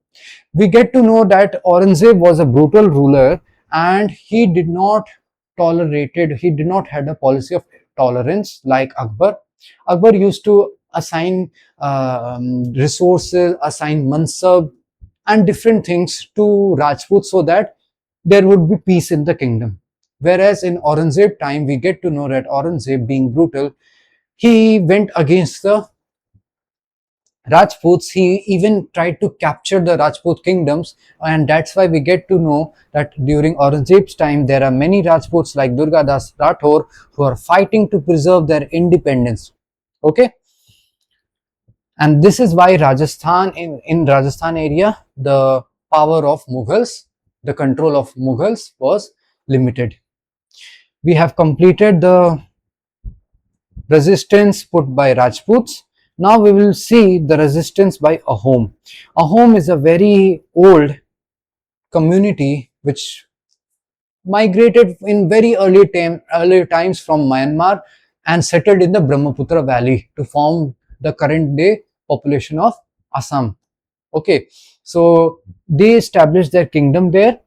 We get to know that Aurangzeb was a brutal ruler, and he did not had a policy of tolerance like Akbar. Akbar used to assign resources, assign mansab and different things to Rajput so that there would be peace in the kingdom. Whereas in Aurangzeb time, we get to know that Aurangzeb, being brutal, he went against the Rajputs. He even tried to capture the Rajput kingdoms, and that's why we get to know that during Aurangzeb's time there are many Rajputs like Durga Das Rathore who are fighting to preserve their independence. Okay, and this is why Rajasthan, in Rajasthan area, the power of Mughals, the control of Mughals was limited. We have completed the resistance put by Rajputs. Now we will see the resistance by Ahom. Ahom is a very old community which migrated in very early times from Myanmar and settled in the Brahmaputra Valley to form the current day population of Assam. Okay, so they established their kingdom there,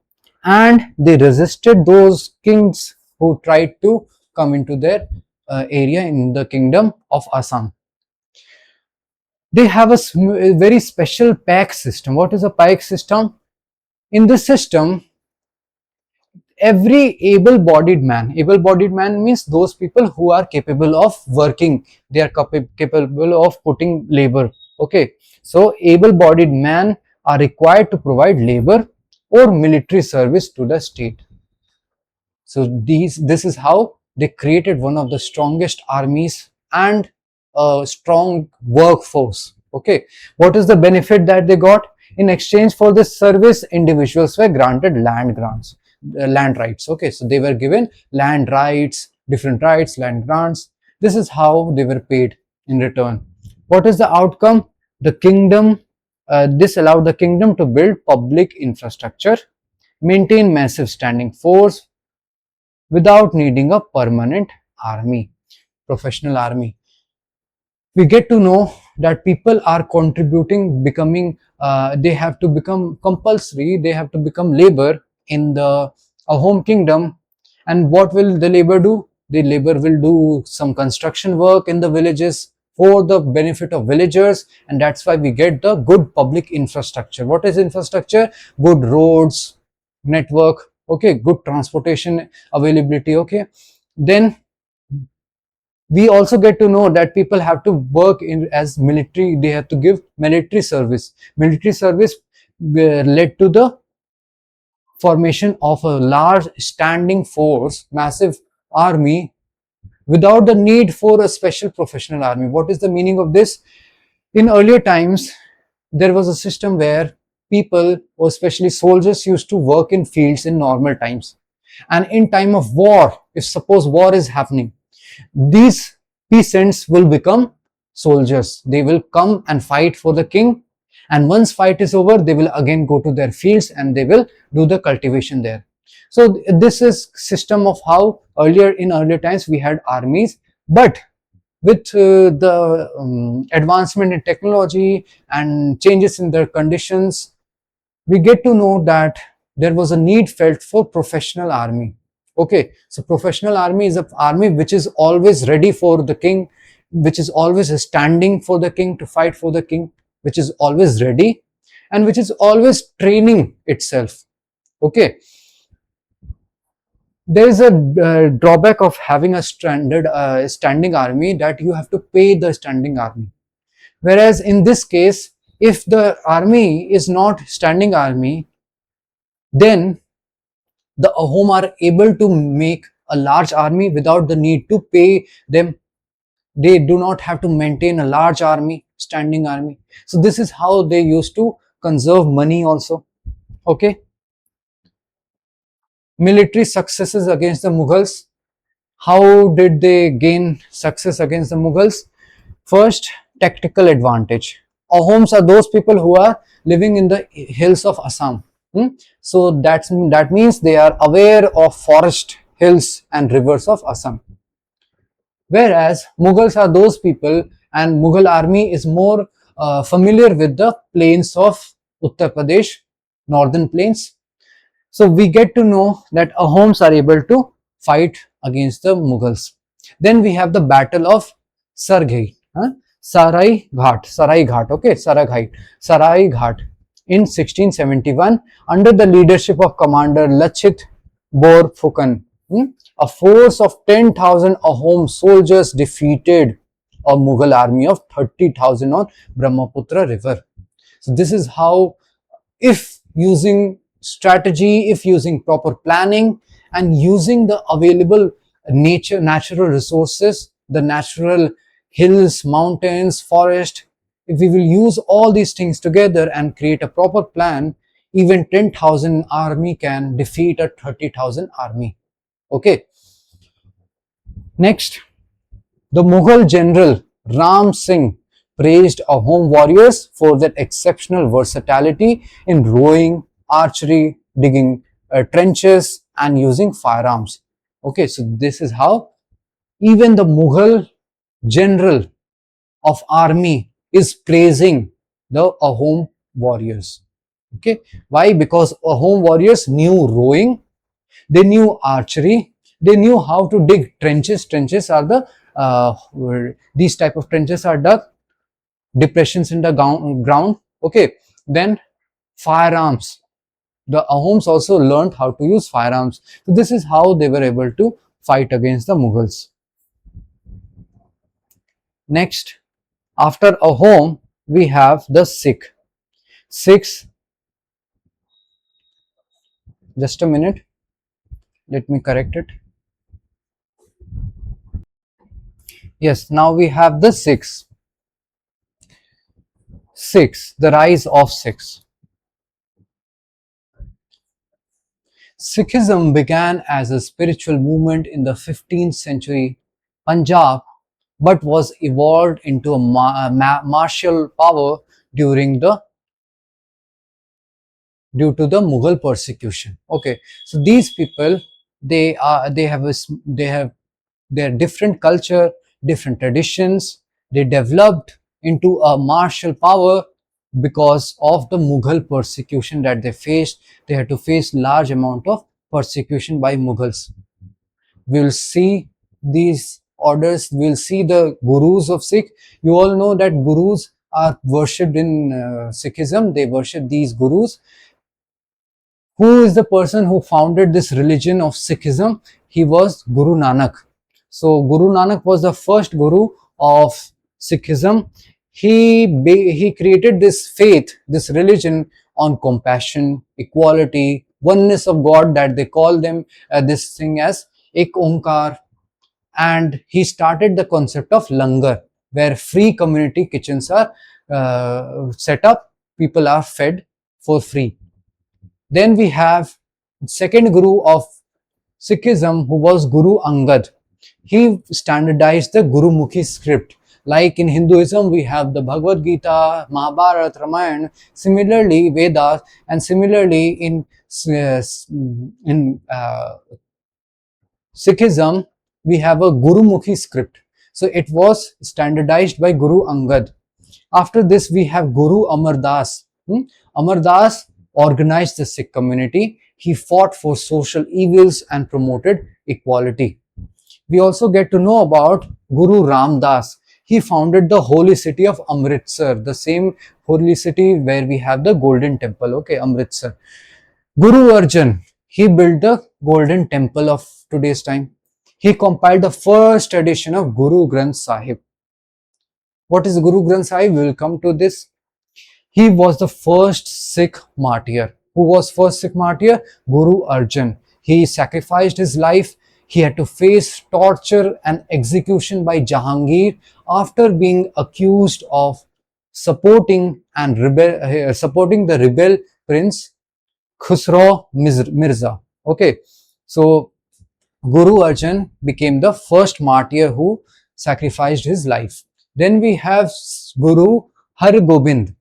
and they resisted those kings who tried to come into their area in the kingdom of Assam. They have a very special pack system. What is a pack system? In this system, every able-bodied man means those people who are capable of working, they are capable of putting labor. Okay, so able-bodied men are required to provide labor or military service to the state. So this is how they created one of the strongest armies and a strong workforce. Okay, what is the benefit that they got? In exchange for this service, individuals were granted land rights. Okay, so they were given land rights, different rights, land grants. This is how they were paid in return. What is the outcome? The kingdom, this allowed the kingdom to build public infrastructure, maintain massive standing force without needing a permanent army, professional army. We get to know that people are contributing, they have to become compulsory, they have to become labor in the home kingdom. And what will the labor do? The labor will do some construction work in the villages for the benefit of villagers, and that's why we get the good public infrastructure. What is infrastructure? Good roads, network, okay, good transportation availability. Okay, then we also get to know that people have to work in as military, they have to give military service. Military service led to the formation of a large standing force, massive army, without the need for a special professional army. What is the meaning of this? In earlier times, there was a system where people, or especially soldiers, used to work in fields in normal times. And in time of war, if suppose war is happening, these peasants will become soldiers. They will come and fight for the king. And once fight is over, they will again go to their fields and they will do the cultivation there. So this is system of how in earlier times we had armies. But with the advancement in technology and changes in their conditions, we get to know that there was a need felt for professional army. Okay, so professional army is an army which is always ready for the king, which is always standing for the king to fight for the king, which is always ready, and which is always training itself. Okay, there is a drawback of having a standing army, that you have to pay the standing army. Whereas in this case, if the army is not standing army, then the Ahom are able to make a large army without the need to pay them. They do not have to maintain a large army, standing army. So this is how they used to conserve money also. Okay. Military successes against the Mughals. How did they gain success against the Mughals? First, tactical advantage. Ahoms are those people who are living in the hills of Assam. So that means they are aware of forest, hills and rivers of Assam. Whereas Mughals are those people, and Mughal army is more familiar with the plains of Uttar Pradesh, northern plains. So we get to know that Ahoms are able to fight against the Mughals. Then we have the Battle of Sarai Ghat, okay, Sarai Ghat in 1671 under the leadership of Commander Lachit Borphukan. A force of 10,000 Ahom soldiers defeated a Mughal army of 30,000 on Brahmaputra river. So this is how, if using strategy, if using proper planning and using the available natural resources, the natural hills, mountains, forest, if we will use all these things together and create a proper plan, even 10,000 army can defeat a 30,000 army. Okay. Next, the Mughal general Ram Singh praised Ahom warriors for their exceptional versatility in rowing, archery, digging trenches and using firearms. Okay, so this is how even the Mughal general of army is praising the Ahom warriors. Okay, why? Because Ahom warriors knew rowing, they knew archery, they knew how to dig trenches. Trenches are the these type of trenches are dug, depressions in the ground. Okay, then firearms. The Ahoms also learned how to use firearms. So this is how they were able to fight against the Mughals. Next, after Ahom, we have the Sikh. Sikhs, just a minute, let me correct it. Yes, now we have the Sikhs. Sikhs, the rise of Sikhs. Sikhism began as a spiritual movement in the 15th century Punjab, but was evolved into a martial power during the due to the Mughal persecution. Okay, so these people, they have their different culture, different traditions. They developed into a martial power because of the Mughal persecution that they faced. They had to face large amount of persecution by Mughals. We will see these orders. We will see the gurus of Sikh. You all know that gurus are worshipped in Sikhism. They worship these gurus. Who is the person who founded this religion of Sikhism? He was Guru Nanak. So Guru Nanak was the first guru of Sikhism. He created this faith, this religion on compassion, equality, oneness of God, that they call them this thing as Ek Onkar. And he started the concept of langar, where free community kitchens are set up. People are fed for free. Then we have second guru of Sikhism, who was Guru Angad. He standardized the Gurumukhi script. Like in Hinduism, we have the Bhagavad Gita, Mahabharata, Ramayana. Similarly, Vedas, and similarly in Sikhism, we have a Gurumukhi script. So it was standardized by Guru Angad. After this, we have Guru Amar Das. Amar Das organized the Sikh community. He fought for social evils and promoted equality. We also get to know about Guru Ram Das. He founded the holy city of Amritsar, the same holy city where we have the Golden Temple. Okay, Amritsar. Guru Arjan, he built the Golden Temple of today's time. He compiled the first edition of Guru Granth Sahib. What is Guru Granth Sahib? We will come to this. He was the first Sikh martyr. Who was first Sikh martyr? Guru Arjan. He sacrificed his life. He had to face torture and execution by Jahangir after being accused of supporting the rebel prince Khusro Mirza. Okay, so Guru Arjan became the first martyr who sacrificed his life. Then we have Guru Har Gobind.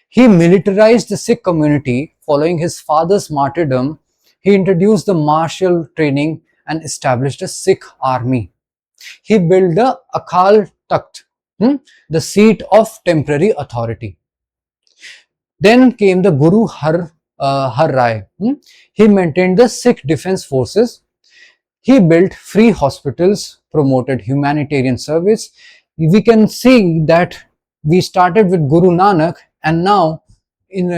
He militarized the Sikh community following his father's martyrdom. He introduced the martial training and established a Sikh army. He built the Akal Takht, the seat of temporary authority. Then came the Guru Har Rai. He maintained the Sikh defense forces. He built free hospitals, promoted humanitarian service. We can see that we started with Guru Nanak, and now in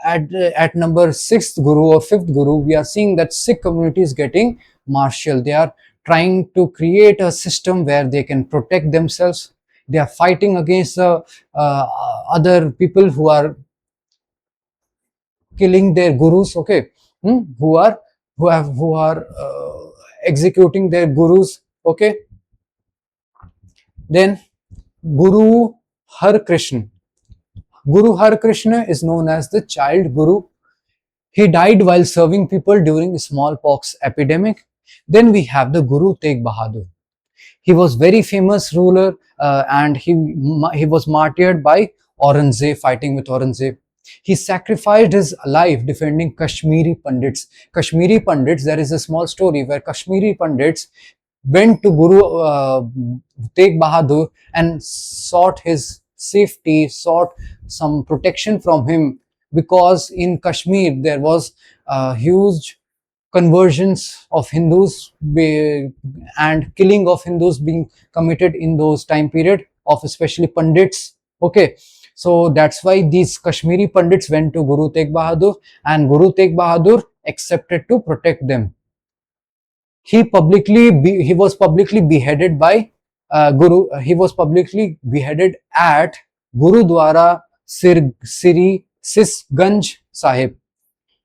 at number 6th Guru or 5th Guru, we are seeing that Sikh community is getting martial. They are trying to create a system where they can protect themselves. They are fighting against the other people who are killing their gurus. Okay, who are executing their gurus. Okay, then Guru Har Krishna. Guru Har Krishna is known as the child guru. He died while serving people during smallpox epidemic. Then we have the Guru Tegh Bahadur. He was very famous ruler and he was martyred by Aurangzeb, fighting with Aurangzeb. He sacrificed his life defending Kashmiri Pandits. Kashmiri Pandits, there is a small story where Kashmiri Pandits went to Guru Tegh Bahadur and sought his safety, sought some protection from him, because in Kashmir there was huge conversions of Hindus and killing of Hindus being committed in those time period of especially Pandits. Okay, so that's why these Kashmiri Pandits went to Guru Tegh Bahadur, and Guru Tegh Bahadur accepted to protect them. He was publicly beheaded by Guru. He was publicly beheaded at Gurudwara Siri Sisganj Sahib,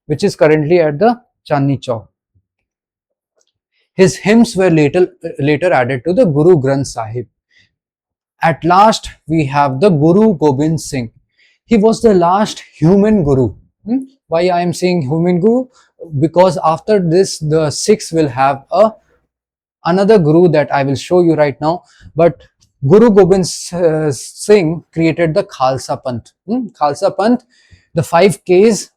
which is currently at the Chandni Chowk. His hymns were later added to the Guru Granth Sahib. At last, we have the Guru Gobind Singh. He was the last human guru. Why I am saying human guru? Because after this, the Sikhs will have another guru that I will show you right now. But Guru Gobind Singh created the Khalsa Panth. Khalsa Panth, the 5Ks,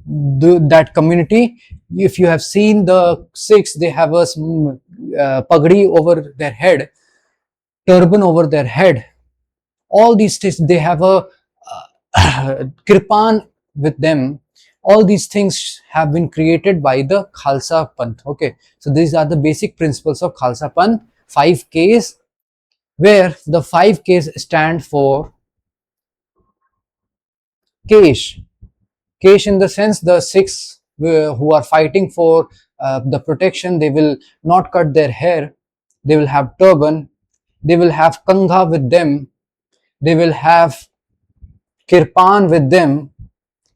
that community. If you have seen the Sikhs, they have a pagdi over their head, turban over their head. All these things, they have a kirpan with them. All these things have been created by the Khalsa Panth. Okay, so these are the basic principles of Khalsa Panth. 5Ks, where the 5Ks stand for Kesh. Kesh in the sense, the Sikhs who are fighting for the protection, they will not cut their hair, they will have turban, they will have kangha with them, they will have kirpan with them.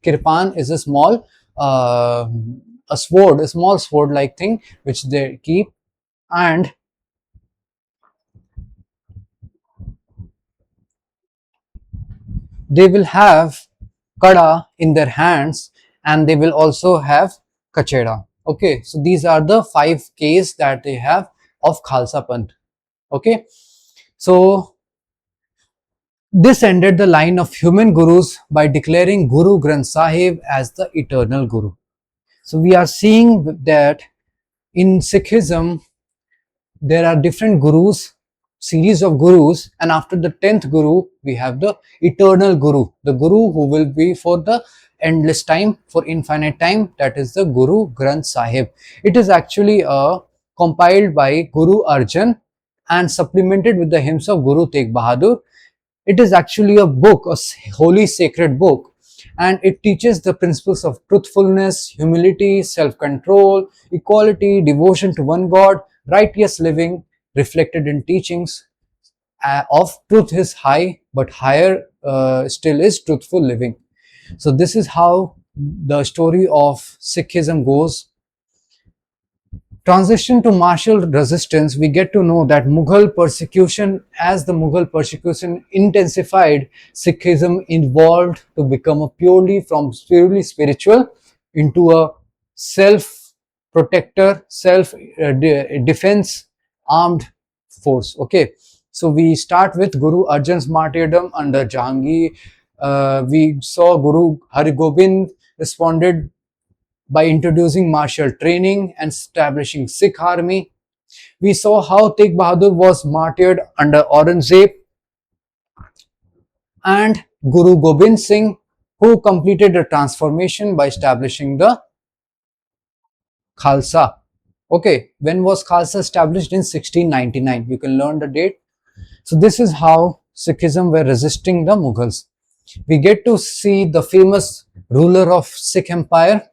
Kirpan is a small a sword, a small sword like thing which they keep, and they will have kada in their hands, and they will also have kacheda. Okay, so these are the 5Ks that they have of Khalsa Panth. Okay, so this ended the line of human gurus by declaring Guru Granth Sahib as the eternal guru. So we are seeing that in Sikhism there are different gurus, series of gurus, and after the 10th guru we have the eternal guru, the guru who will be for the endless time, for infinite time, that is the Guru Granth Sahib. It is actually compiled by Guru Arjan and supplemented with the hymns of Guru Tegh Bahadur. It is actually a book, a holy sacred book, and it teaches the principles of truthfulness, humility, self-control, equality, devotion to one God, righteous living, reflected in teachings of truth is high, but higher still is truthful living. So this is how the story of Sikhism goes. Transition to martial resistance, we get to know that Mughal persecution, as the Mughal persecution intensified, Sikhism evolved to become a purely spiritual into a self-protector, self-defense armed force. Okay, so we start with Guru Arjan's martyrdom under Jahangir. We saw Guru Har Gobind responded by introducing martial training and establishing Sikh army. We saw how Tegh Bahadur was martyred under Aurangzeb, and Guru Gobind Singh, who completed the transformation by establishing the Khalsa. Okay, when was Khalsa established? In 1699. You can learn the date. So this is how Sikhism were resisting the Mughals. We get to see the famous ruler of Sikh Empire,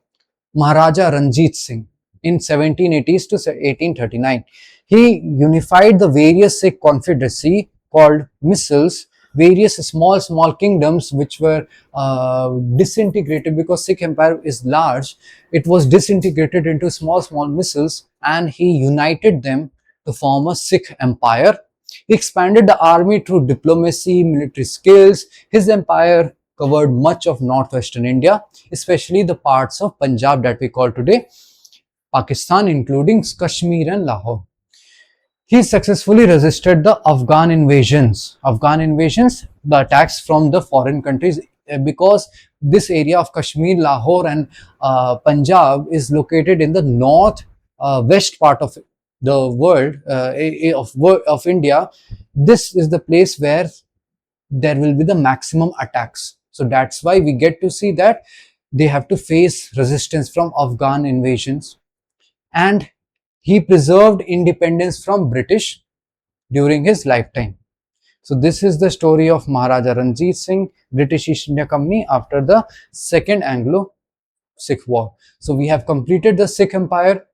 Maharaja Ranjit Singh, in 1780s to 1839. He unified the various Sikh confederacy called missals, various small kingdoms which were disintegrated, because Sikh Empire is large. It was disintegrated into small missals, and he united them to form a Sikh Empire. He expanded the army through diplomacy, military skills. His empire covered much of northwestern India, especially the parts of Punjab that we call today Pakistan, including Kashmir and Lahore. He successfully resisted the Afghan invasions. Afghan invasions, the attacks from the foreign countries, because this area of Kashmir, Lahore, and Punjab is located in the north west part of the world of India. This is the place where there will be the maximum attacks. So that's why we get to see that they have to face resistance from Afghan invasions, and he preserved independence from British during his lifetime. So this is the story of Maharaja Ranjit Singh, British East India Company after the Second Anglo-Sikh War. So we have completed the Sikh Empire.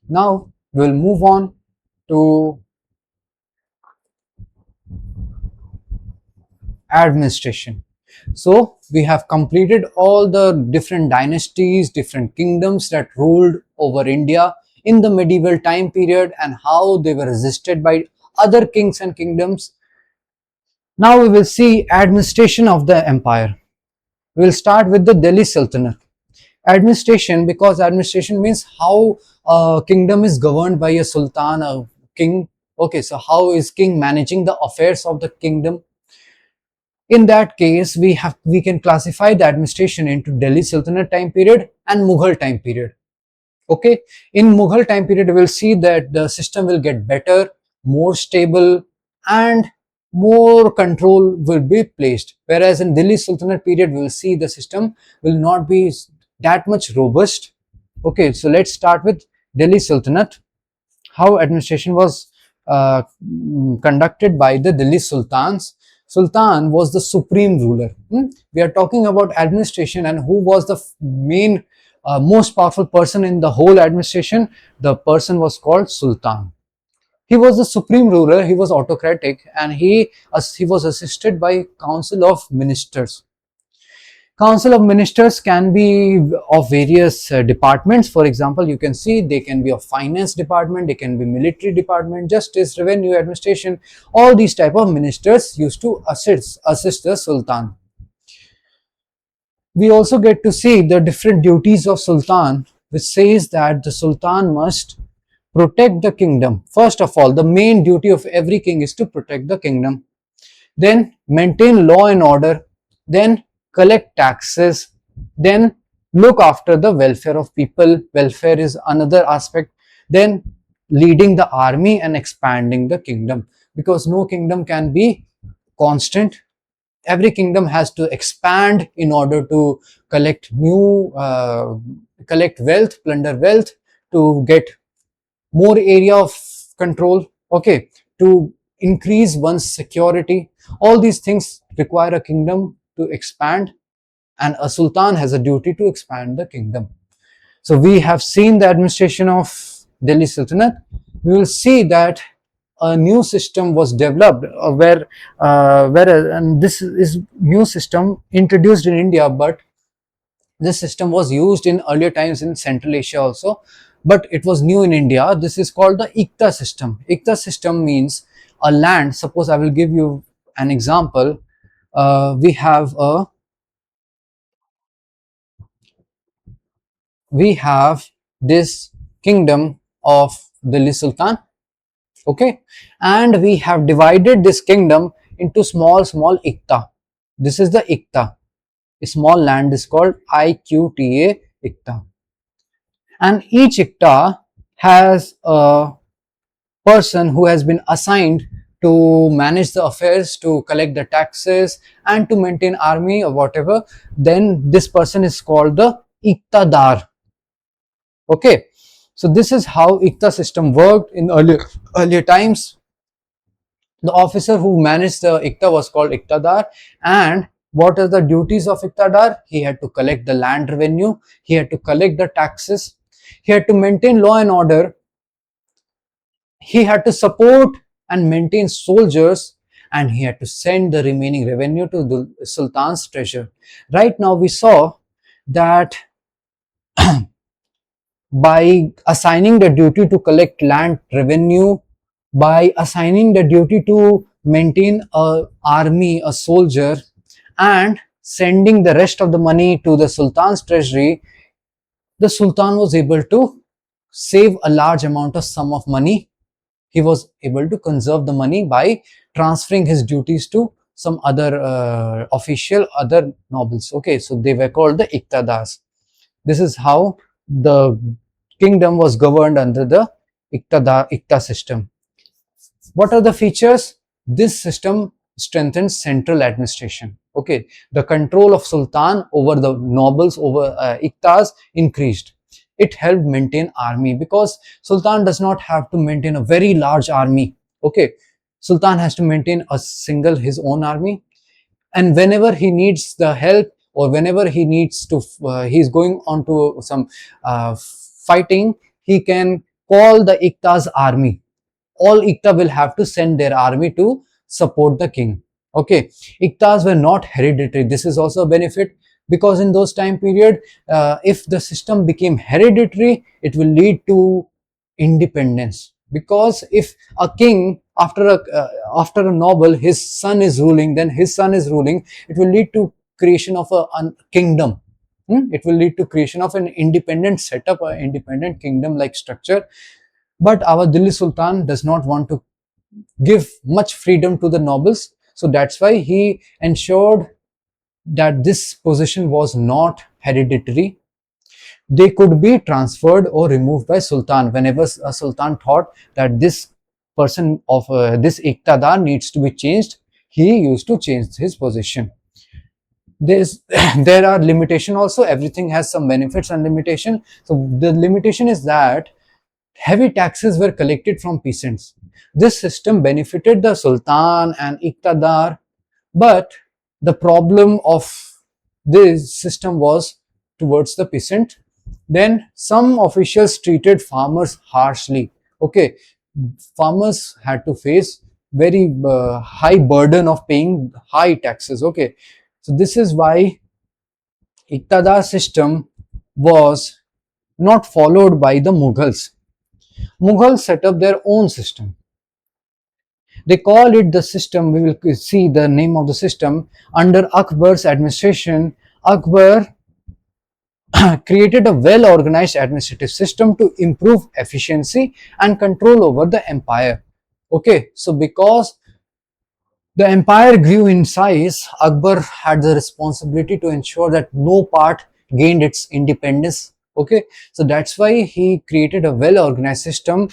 Now we'll move on to administration. So we have completed all the different dynasties, different kingdoms that ruled over India in the medieval time period and how they were resisted by other kings and kingdoms. Now we will see administration of the empire. We will start with the Delhi Sultanate. Administration, because administration means how a kingdom is governed by a sultan, a king. Okay, so how is king managing the affairs of the kingdom? In that case, we can classify the administration into Delhi Sultanate time period and Mughal time period. Okay, in Mughal time period, we will see that the system will get better, more stable, and more control will be placed. Whereas in Delhi Sultanate period, we will see the system will not be that much robust. Okay, so let's start with Delhi Sultanate. How administration was conducted by the Delhi Sultans. Sultan was the supreme ruler. We are talking about administration, and who was the main most powerful person in the whole administration? The person was called Sultan. He was the supreme ruler, he was autocratic, and he was assisted by council of ministers. Council of ministers can be of various departments. For example, you can see they can be of finance department, they can be military department, justice, revenue, administration. All these type of ministers used to assist the Sultan. We also get to see the different duties of Sultan, which says that the Sultan must protect the kingdom. First of all, the main duty of every king is to protect the kingdom. Then maintain law and order. Then collect taxes, then look after the welfare of people. Welfare is another aspect. Then leading the army and expanding the kingdom, because no kingdom can be constant. Every kingdom has to expand in order to collect collect wealth, plunder wealth, to get more area of control, okay, to increase one's security. All these things require a kingdom to expand, and a sultan has a duty to expand the kingdom. So we have seen the administration of Delhi Sultanate. We will see that a new system was developed and this is new system introduced in India, but this system was used in earlier times in Central Asia also, but it was new in India. This is called the Ikta system. Ikta system means a land. Suppose I will give you an example. We have this kingdom of Delhi Sultan, okay, and we have divided this kingdom into small Ikta. This is the Ikta. A small land is called IQTA, Ikta, and each Ikta has a person who has been assigned to manage the affairs, to collect the taxes, and to maintain army or whatever. Then this person is called the Iktadar. Okay, so this is how Ikta system worked in earlier times. The officer who managed the Ikta was called Iktadar, and what are the duties of Iktadar? He had to collect the land revenue, he had to collect the taxes, he had to maintain law and order, he had to support and maintain soldiers, and he had to send the remaining revenue to the Sultan's treasure. Right now we saw that by assigning the duty to collect land revenue, by assigning the duty to maintain a army, a soldier, and sending the rest of the money to the Sultan's treasury, the Sultan was able to save a large amount of sum of money. he was able to conserve the money by transferring his duties to some other official, other nobles. Okay, so they were called the Iqtadars. This is how the kingdom was governed under the Iqta system. What are the features? This system strengthens central administration. Okay, the control of Sultan over the nobles, over Iqtas increased. It helped maintain army, because Sultan does not have to maintain a very large army. Okay, Sultan has to maintain a single his own army, and whenever he needs the help, or whenever he needs to he's going on to some fighting, he can call the Iqta's army. All Iqta will have to send their army to support the king. Okay, Iqtas were not hereditary. This is also a benefit, because in those time period, if the system became hereditary, it will lead to independence. Because if a king, after a noble, his son is ruling, then his son is ruling, it will lead to creation of a kingdom. It will lead to creation of an independent setup, an independent kingdom like structure. But our Delhi Sultan does not want to give much freedom to the nobles, so that's why he ensured that this position was not hereditary. They could be transferred or removed by Sultan. Whenever a Sultan thought that this person of this Iqtadar needs to be changed, he used to change his position. There are limitation also. Everything has some benefits and limitation. So the limitation is that heavy taxes were collected from peasants. This system benefited the Sultan and Iqtadar, but the problem of this system was towards the peasant. Then some officials treated farmers harshly. Okay, farmers had to face very high burden of paying high taxes. Okay, so this is why Iqtadar system was not followed by the Mughals. Mughals set up their own system. They call it the system, we will see the name of the system. Under Akbar's administration, Akbar created a well-organized administrative system to improve efficiency and control over the empire. Okay, so because the empire grew in size, Akbar had the responsibility to ensure that no part gained its independence. Okay, so that's why he created a well-organized system.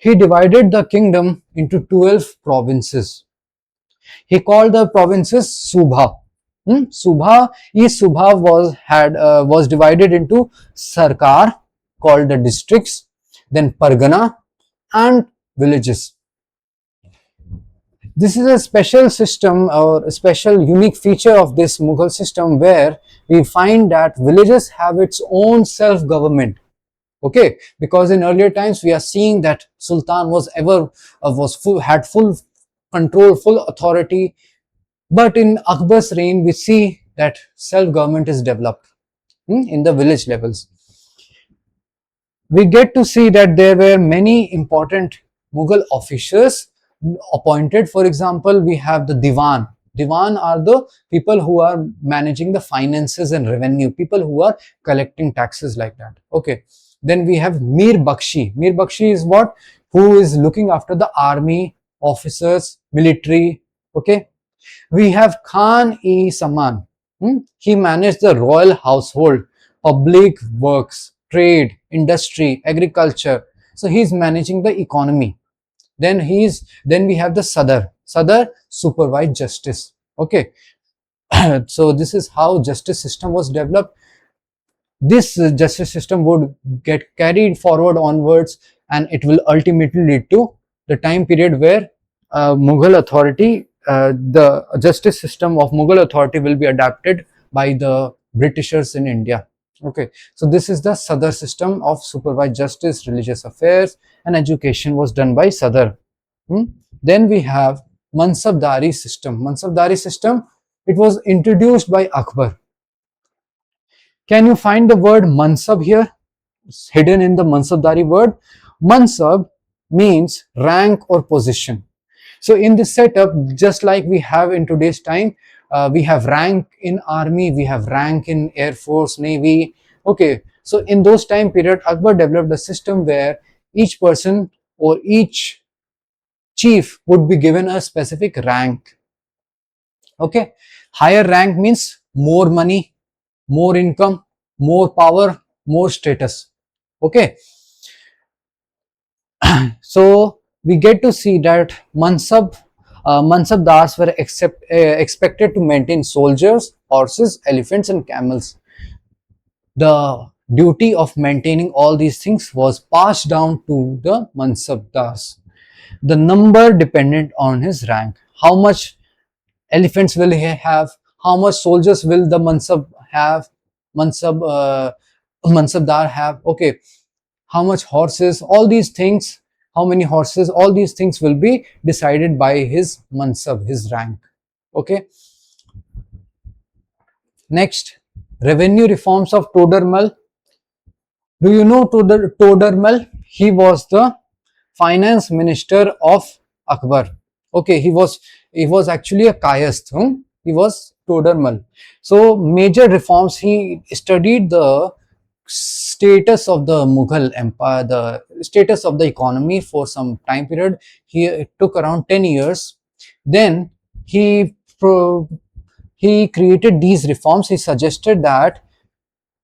He divided the kingdom into 12 provinces. He called the provinces Subha. Subha, each Subha was divided into Sarkar, called the districts, then Pargana, and villages. This is a special system, or a special unique feature of this Mughal system, where we find that villages have its own self-government. Okay, because in earlier times we are seeing that Sultan had full control, full authority, but in Akbar's reign we see that self-government is developed in the village levels. We get to see that there were many important Mughal officers appointed. For example, we have the Diwan. Diwan are the people who are managing the finances and revenue, people who are collecting taxes like that. Okay. Then we have Mir Bakshi. Mir Bakshi is what? Who is looking after the army, officers, military. Okay. We have Khan-e-Saman. He managed the royal household, public works, trade, industry, agriculture. So he's managing the economy. Then we have the Sadar. Sadar supervised justice. Okay. So this is how justice system was developed. This justice system would get carried forward onwards, and it will ultimately lead to the time period where Mughal authority, the justice system of Mughal authority will be adapted by the Britishers in India. Okay, so this is the Sadar system of supervised justice, religious affairs, and education was done by Sadar. Then we have Mansabdari system. Mansabdari system, it was introduced by Akbar. Can you find the word Mansab here? It's hidden in the Mansabdari word. Mansab means rank or position. So in this setup, just like we have in today's time, we have rank in army, we have rank in air force, navy. Okay, so in those time period, Akbar developed a system where each person or each chief would be given a specific rank. Okay, higher rank means more money, more income, more power, more status. Okay, so we get to see that mansabdars were expected to maintain soldiers, horses, elephants, and camels. The duty of maintaining all these things was passed down to the mansabdars. The number dependent on his rank. How much elephants will he have? How much soldiers will the Mansab mansabdar have? Okay, how much horses? All these things. How many horses? All these things will be decided by his mansab, his rank. Okay. Next, revenue reforms of Todermal. Do you know Todermal? He was the finance minister of Akbar. Okay, he was actually a Kayast. He was Todermal. So major reforms, he studied the status of the Mughal Empire, the status of the economy for some time period. It took around 10 years. Then he pro, he created these reforms. He suggested that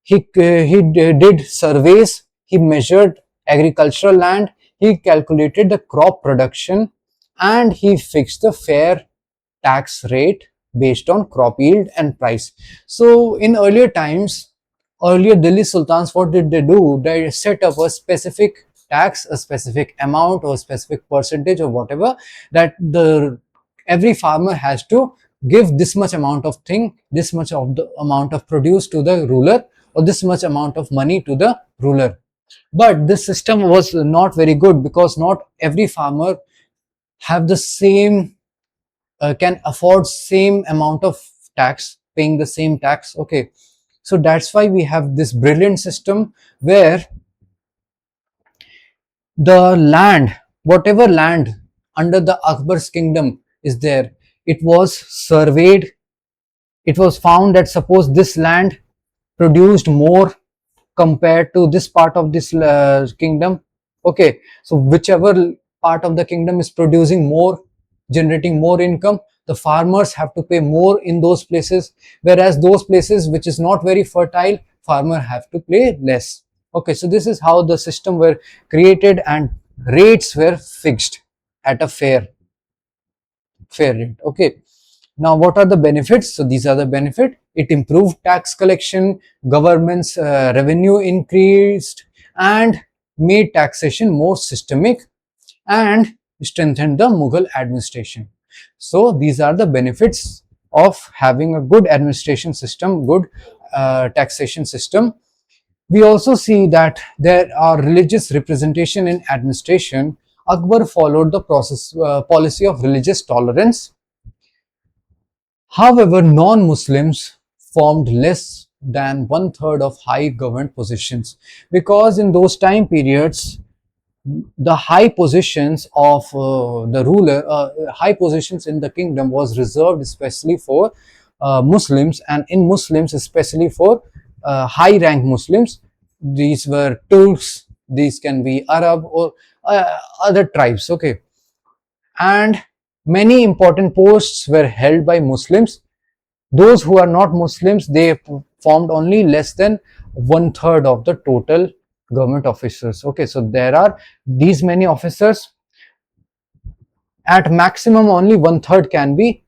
he did surveys, he measured agricultural land, he calculated the crop production, and he fixed the fair tax rate based on crop yield and price. So in earlier times, earlier Delhi Sultans, what did they do? They set up a specific tax, a specific amount or specific percentage or whatever, that the every farmer has to give this much amount of thing, this much of the amount of produce to the ruler, or this much amount of money to the ruler. But this system was not very good, because not every farmer have the same can afford same amount of tax, paying the same tax. Okay, so that's why we have this brilliant system where the land, whatever land under the Akbar's kingdom is there, it was surveyed. It was found that suppose this land produced more compared to this part of this kingdom. Okay, so whichever part of the kingdom is producing more, generating more income, the farmers have to pay more in those places, whereas those places which is not very fertile, farmer have to pay less. Okay, so this is how the system were created, and rates were fixed at a fair rate. Okay, now what are the benefits? So these are the benefit. It improved tax collection, government's revenue increased, and made taxation more systemic, and strengthened the Mughal administration. So these are the benefits of having a good administration system, good taxation system. We also see that there are religious representation in administration. Akbar followed the policy of religious tolerance. However, non-Muslims formed less than one-third of high government positions, because in those time periods, the high positions of the ruler, high positions in the kingdom was reserved especially for Muslims, and in Muslims especially for high rank Muslims. These were Turks, these can be Arab or other tribes. Okay, and many important posts were held by Muslims. Those who are not Muslims, they formed only less than one-third of the total government officers. Okay, so there are these many officers. At maximum, only one-third can be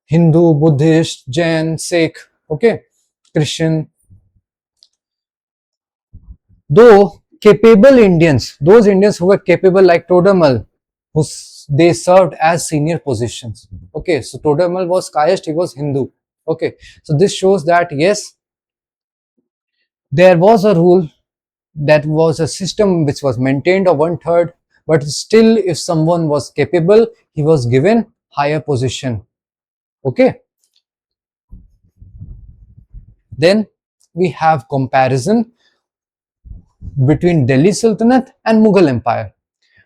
Hindu, Buddhist, Jain, Sikh, okay, Christian. Though capable Indians, those Indians who were capable, like Todermal, they served as senior positions. Okay, so Todermal was Kayast, he was Hindu. Okay, so this shows that yes, there was a rule, that was a system which was maintained of one-third, but still if someone was capable, he was given higher position. Okay, then we have comparison between Delhi Sultanate and Mughal Empire.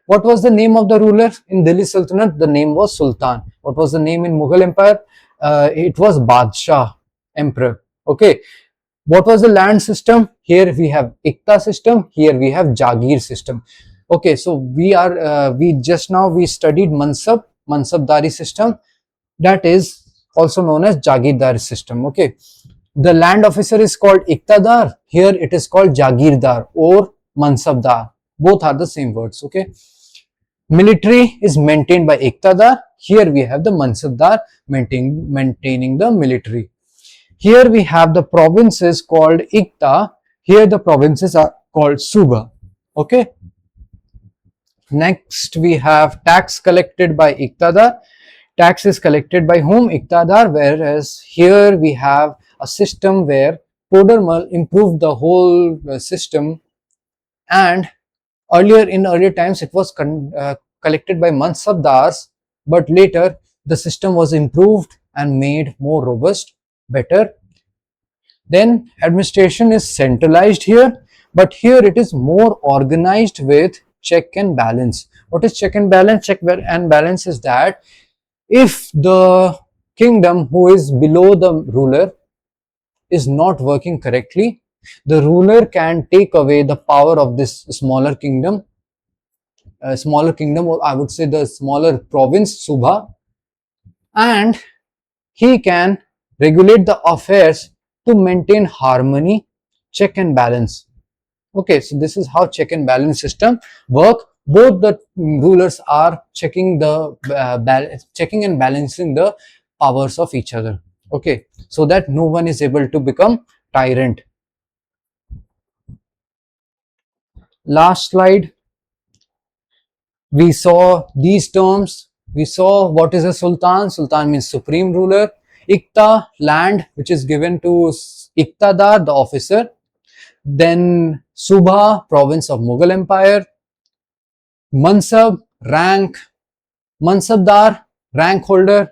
What was the name of the ruler in Delhi Sultanate? The name was Sultan. What was the name in Mughal Empire? It was Badshah, emperor. Okay, what was the land system? Here we have Ikta system, here we have Jagir system. Okay, so we just now we studied mansabdari system, that is also known as jagirdar system. Okay, the land officer is called iktadar, here it is called jagirdar or mansabdar, both are the same words. Okay, military is maintained by iktadar, here we have the mansabdar maintaining the military. Here we have the provinces called ikta, here the provinces are called suba. Okay, next we have tax collected by iktadar. Tax is collected by whom? Iktadar. Whereas here we have a system where Todermal improved the whole system, and earlier times it was collected by mansabdars, but later the system was improved and made more robust, better. Then administration is centralized here, but here it is more organized with check and balance. What is check and balance? Check and balance is that if the kingdom who is below the ruler is not working correctly, the ruler can take away the power of this smaller kingdom, or I would say the smaller province, Subha, and he can regulate the affairs to maintain harmony, check and balance. Okay, so this is how check and balance system work. Both the rulers are checking and balancing the powers of each other. Okay, so that no one is able to become tyrant. Last slide, we saw these terms. We saw what is a sultan. Sultan means supreme ruler. Ikta, land, which is given to Iktadar, the officer. Then Subha, province of Mughal Empire. Mansab, rank. Mansabdar, rank holder.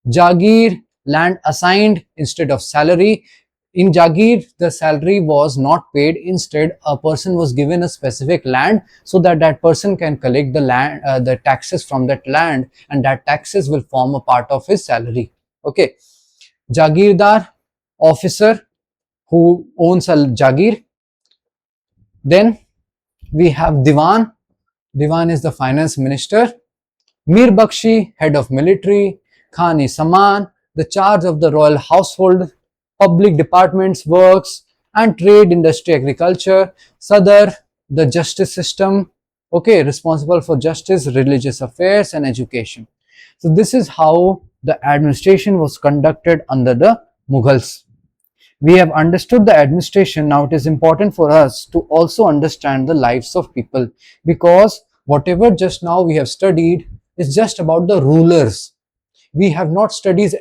Jagir, land assigned instead of salary. In Jagir, the salary was not paid. Instead, a person was given a specific land so that that person can collect the land, the taxes from that land, and that taxes will form a part of his salary. Okay. Jagirdar, officer who owns a Jagir. Then we have Diwan. Diwan is the finance minister. Mir Bakshi, head of military. Khani Saman, the charge of the royal household, public departments, works, and trade, industry, agriculture. Sadar, the justice system, okay, responsible for justice, religious affairs, and education. So this is how the administration was conducted under the Mughals. We have understood the administration. Now it is important for us to also understand the lives of people, because whatever just now we have studied is just about the rulers. We have not studied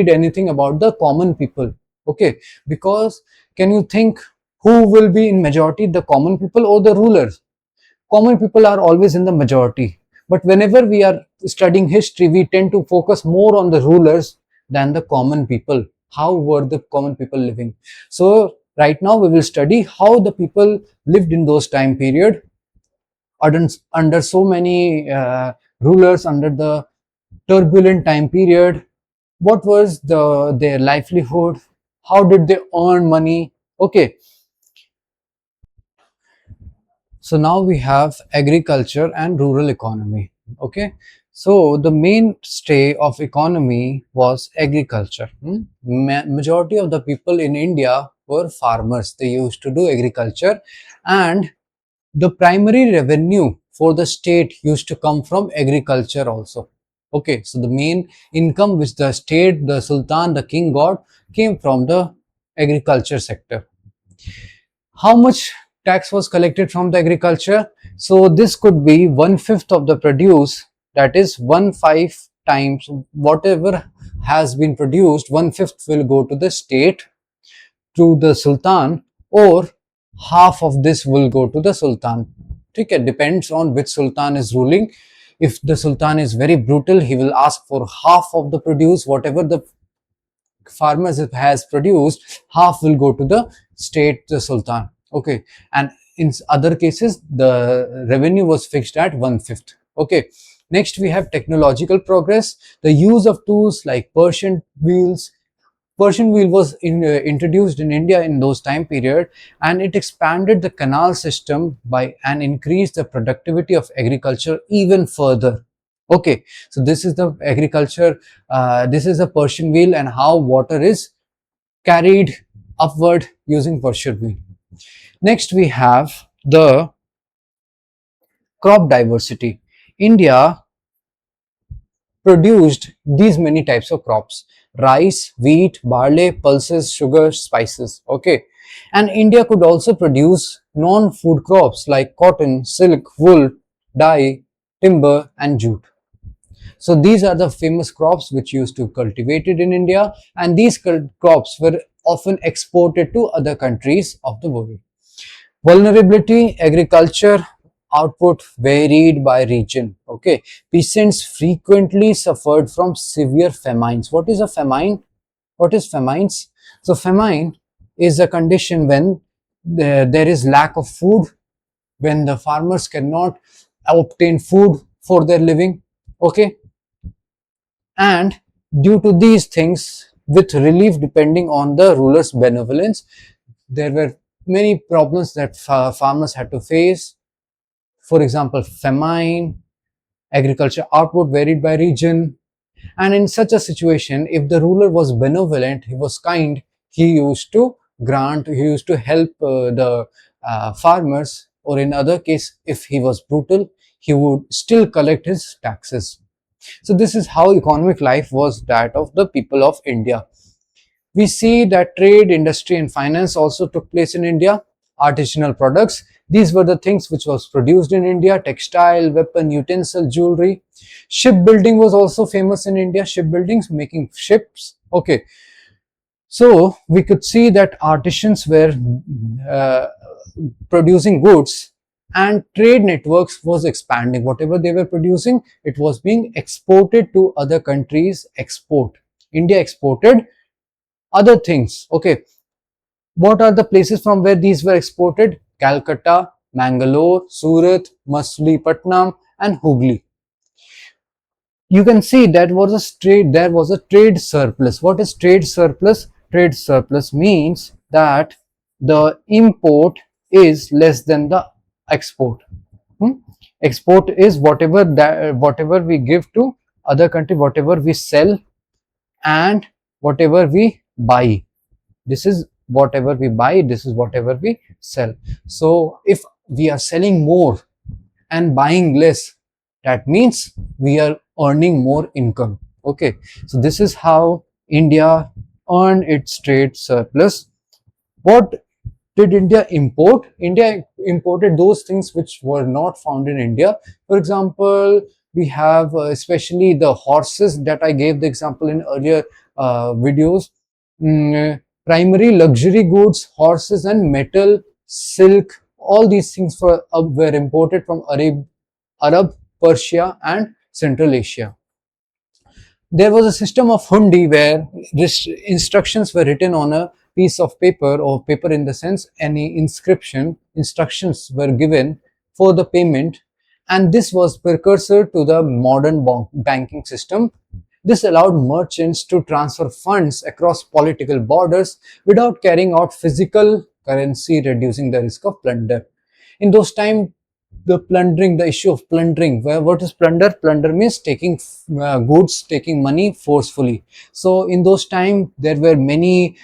anything about the common people. Okay, because can you think who will be in majority, the common people or the rulers? Common people are always in the majority, but whenever we are studying history, we tend to focus more on the rulers than the common people. How were the common people living? So right now we will study how the people lived in those time period, under so many rulers, under the turbulent time period. What was their livelihood? How did they earn money? Okay, so now we have agriculture and rural economy. Okay, so the mainstay of economy was agriculture. Majority of the people in India were farmers. They used to do agriculture, and the primary revenue for the state used to come from agriculture also. Okay, so the main income which the state, the sultan, the king got came from the agriculture sector. How much tax was collected from the agriculture? So this could be 1/5 of the produce, that is 1/5 times whatever has been produced, 1/5 will go to the state, to the sultan, or half of this will go to the sultan. Okay, depends on which sultan is ruling. If the sultan is very brutal, he will ask for half of the produce, whatever the farmers has produced, half will go to the state, the sultan. Okay, and in other cases the revenue was fixed at 1/5. Okay, next we have technological progress. The use of tools like Persian wheels, Persian wheel was introduced in India in those time period, and it expanded the canal system by and increased the productivity of agriculture even further. Okay, so this is the agriculture, this is a Persian wheel and how water is carried upward using Persian wheel. Next, we have the crop diversity. India produced these many types of crops: rice, wheat, barley, pulses, sugar, spices. Okay, and India could also produce non-food crops like cotton, silk, wool, dye, timber, and jute. So these are the famous crops which used to cultivated in India, and these crops were often exported to other countries of the world. Vulnerability: agriculture output varied by region. Okay, peasants frequently suffered from severe famines. What is a famine? What is famines? So famine is a condition when there is lack of food, when the farmers cannot obtain food for their living. Okay, and due to these things, with relief depending on the ruler's benevolence, there were many problems that farmers had to face. For example, famine, agriculture output varied by region. And in such a situation, if the ruler was benevolent, he was kind, he used to he used to help the farmers, or in other case, if he was brutal, he would still collect his taxes. So this is how economic life was that of the people of India. We see that trade, industry and finance also took place in India. Artisanal products, these were the things which was produced in India: textile, weapon, utensil, jewelry. Shipbuilding was also famous in India. Shipbuildings, making ships. Okay, so we could see that artisans were uh, producing goods, and trade networks was expanding. Whatever they were producing, it was being exported to other countries. Export. India exported other things. Okay, what are the places from where these were exported? Calcutta, Mangalore, Surat, Machilipatnam and Hooghly. You can see that there was a trade surplus. What is trade surplus? Trade surplus means that the import is less than the export. Hmm? Export is whatever we give to other country, whatever we sell and whatever we buy. This is whatever we buy, this is whatever we sell. So if we are selling more and buying less, that means we are earning more income. Okay, so this is how India earned its trade surplus. What did India import? India imported those things which were not found in India. For example, we have especially the horses that I gave the example in earlier videos. Primary luxury goods, horses and metal, silk, all these things were imported from Arab, Persia and Central Asia. There was a system of hundi where instructions were written on a piece of paper, or paper in the sense any inscription. Instructions were given for the payment, and this was precursor to the modern banking system. This allowed merchants to transfer funds across political borders without carrying out physical currency, reducing the risk of plunder. In those times, the issue of plundering, where what is plunder? Plunder means taking goods, taking money forcefully. So in those times, there were many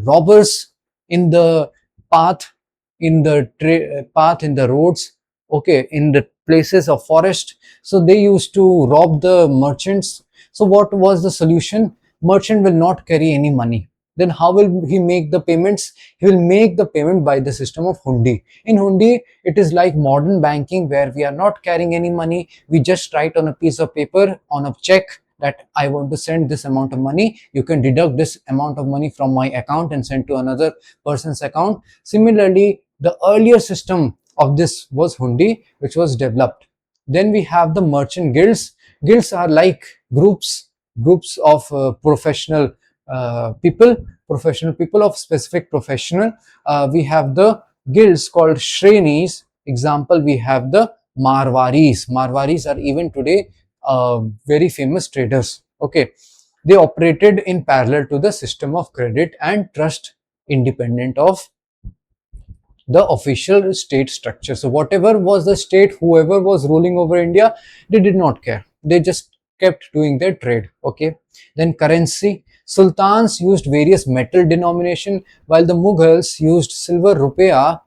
robbers in the path, path, in the roads, okay, in the places of forest. So they used to rob the merchants. So what was the solution? Merchant will not carry any money. Then how will he make the payments? He will make the payment by the system of hundi. In hundi, it is like modern banking where we are not carrying any money. We just write on a piece of paper, on a check, that I want to send this amount of money. You can deduct this amount of money from my account and send to another person's account. Similarly, the earlier system of this was hundi, which was developed. Then we have the merchant guilds. Guilds are like groups of professional people of specific professional. We have the guilds called shrenis. Example, we have the Marwaris. Marwaris are even today very famous traders. Okay, They operated in parallel to the system of credit and trust, independent of the official state structure. So whatever was the state, whoever was ruling over India, they did not care. They just kept doing their trade. Okay. Then currency. Sultans used various metal denomination, while the Mughals used silver rupiah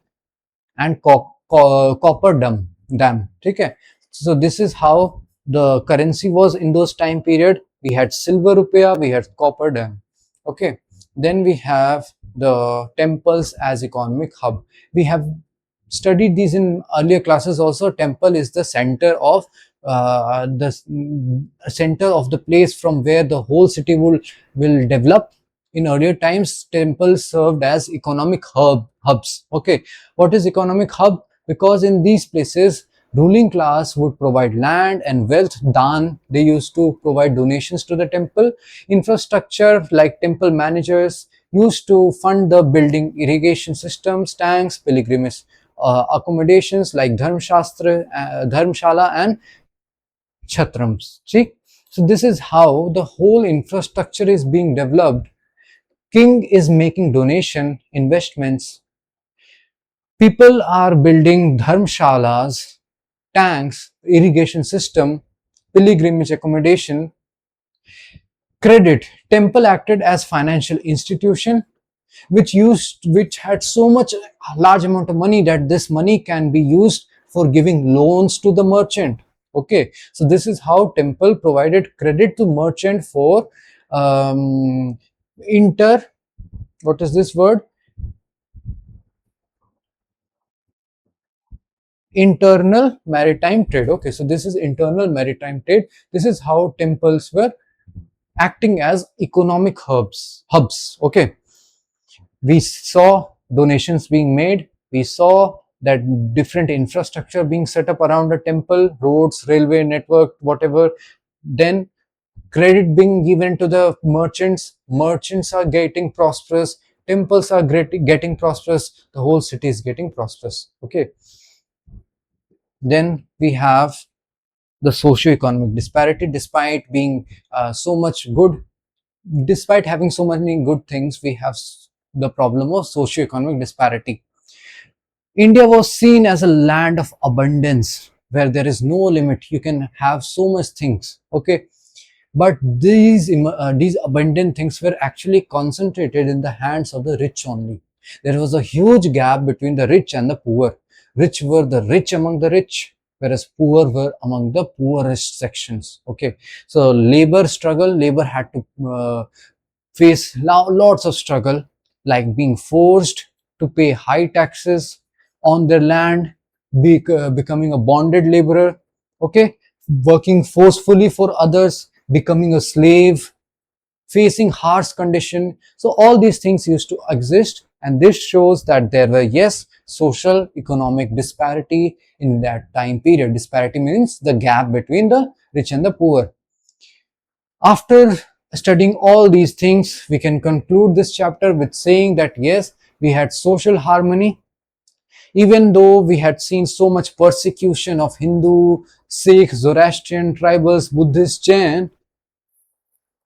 and copper dam. Okay. So this is how the currency was in those time period. We had silver rupiah, we had copper dam. Okay. Then we have the temples as economic hub. We have studied these in earlier classes also. Temple is the center of the place from where the whole city will develop. In earlier times, temples served as economic hubs. Okay. What is economic hub? Because in these places, ruling class would provide land and wealth. Dan, they used to provide donations to the temple. Infrastructure like temple managers used to fund the building irrigation systems, tanks, pilgrimage accommodations like dharmshala and chatrams. See, so this is how the whole infrastructure is being developed. King is making donation investments. People are building dharmshalas, tanks, irrigation system, pilgrimage accommodation. Credit. Temple acted as financial institution which had so much large amount of money that this money can be used for giving loans to the merchant. Okay, so this is how temple provided credit to merchant for um, inter what is this word, internal maritime trade. Okay, so this is internal maritime trade. This is how temples were acting as economic hubs. Okay, we saw donations being made, we saw that different infrastructure being set up around the temple, roads, railway network, whatever. Then credit being given to the merchants are getting prosperous, temples are getting prosperous, the whole city is getting prosperous. Okay, then we have the socio-economic disparity. Despite being so much good, despite having so many good things, we have the problem of socio-economic disparity. India was seen as a land of abundance where there is no limit. You can have so much things. Okay, but these abundant things were actually concentrated in the hands of the rich only. There was a huge gap between the rich and the poor. Rich were the rich among the rich, whereas poor were among the poorest sections. Okay, so labor had to face lots of struggle, like being forced to pay high taxes on their land, becoming a bonded laborer. Okay, working forcefully for others, becoming a slave, facing harsh condition. So all these things used to exist, and this shows that there were, yes, social economic disparity in that time period. Disparity means the gap between the rich and the poor. After studying all these things, we can conclude this chapter with saying that yes, we had social harmony. Even though we had seen so much persecution of Hindu, Sikh, Zoroastrian, tribals, Buddhist, Jain,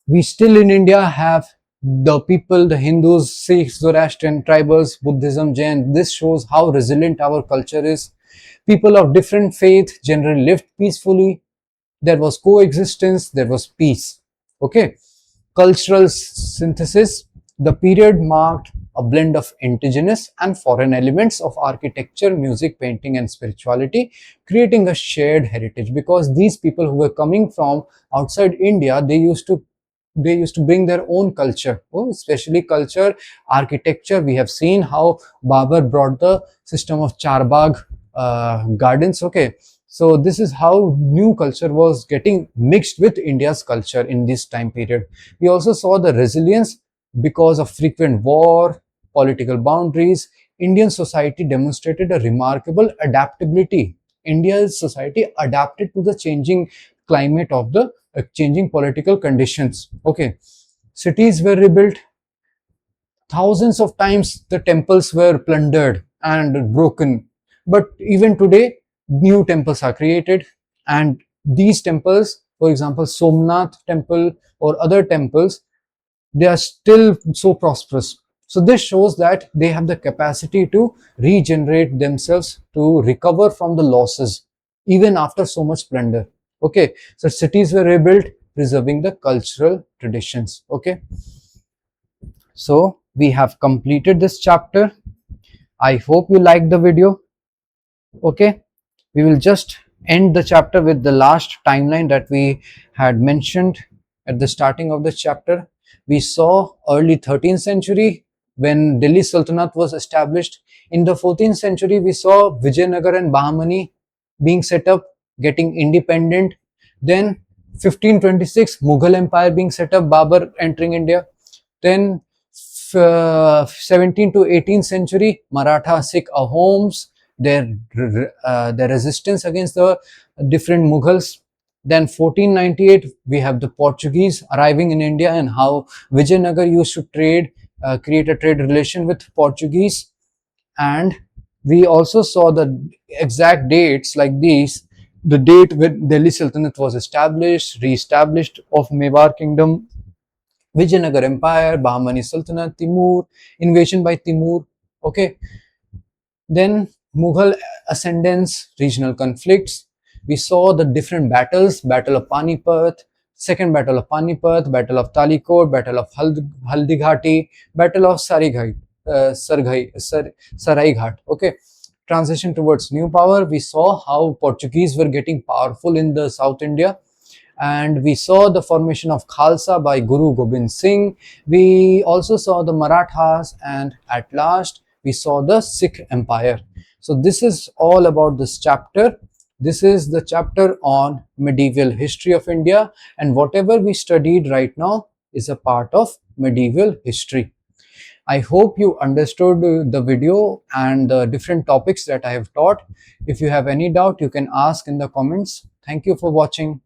we still in India have the people, the Hindus, Sikhs, Zoroastrian, tribals, Buddhism, Jain. This shows how resilient our culture is. People of different faith generally lived peacefully. There was coexistence, there was peace. Okay, cultural synthesis. The period marked a blend of indigenous and foreign elements of architecture, music, painting, and spirituality, creating a shared heritage. Because these people who were coming from outside India, they used to bring their own culture, especially culture, architecture. We have seen how Babur brought the system of Charbagh gardens. Okay, so this is how new culture was getting mixed with India's culture in this time period. We also saw the resilience because of frequent war, political boundaries. Indian society demonstrated a remarkable adaptability. India's society adapted to the changing climate of the changing political conditions. Okay, cities were rebuilt. Thousands of times the temples were plundered and broken. But even today, new temples are created, and these temples for example, Somnath temple or other temples, they are still so prosperous. So this shows that they have the capacity to regenerate themselves, to recover from the losses, even after so much splendor. Okay, so cities were rebuilt, preserving the cultural traditions. Okay, so we have completed this chapter. I hope you liked the video. Okay, we will just end the chapter with the last timeline that we had mentioned at the starting of the chapter. We saw early 13th century when Delhi Sultanate was established. In the 14th century, we saw Vijayanagar and Bahmani being set up, getting independent. Then 1526, Mughal Empire being set up, Babur entering India. Then 17th to 18th century, Maratha Sikh Ahoms, their resistance against the different Mughals. Then 1498, we have the Portuguese arriving in India and how Vijayanagar used to create a trade relation with Portuguese. And we also saw the exact dates like these: the date when Delhi Sultanate was established, re-established of Mewar Kingdom, Vijayanagar Empire, Bahmani Sultanate, Timur, invasion by Timur. Okay, then Mughal ascendance, regional conflicts. We saw the different battles: Battle of Panipat, Second Battle of Panipat, Battle of Talikot, Battle of Haldighati, Battle of Saraighat. Okay, transition towards new power. We saw how Portuguese were getting powerful in the South India, and we saw the formation of Khalsa by Guru Gobind Singh. We also saw the Marathas, and at last we saw the Sikh Empire. So this is all about this chapter. This is the chapter on medieval history of India, and whatever we studied right now is a part of medieval history. I hope you understood the video and the different topics that I have taught. If you have any doubt, you can ask in the comments. Thank you for watching.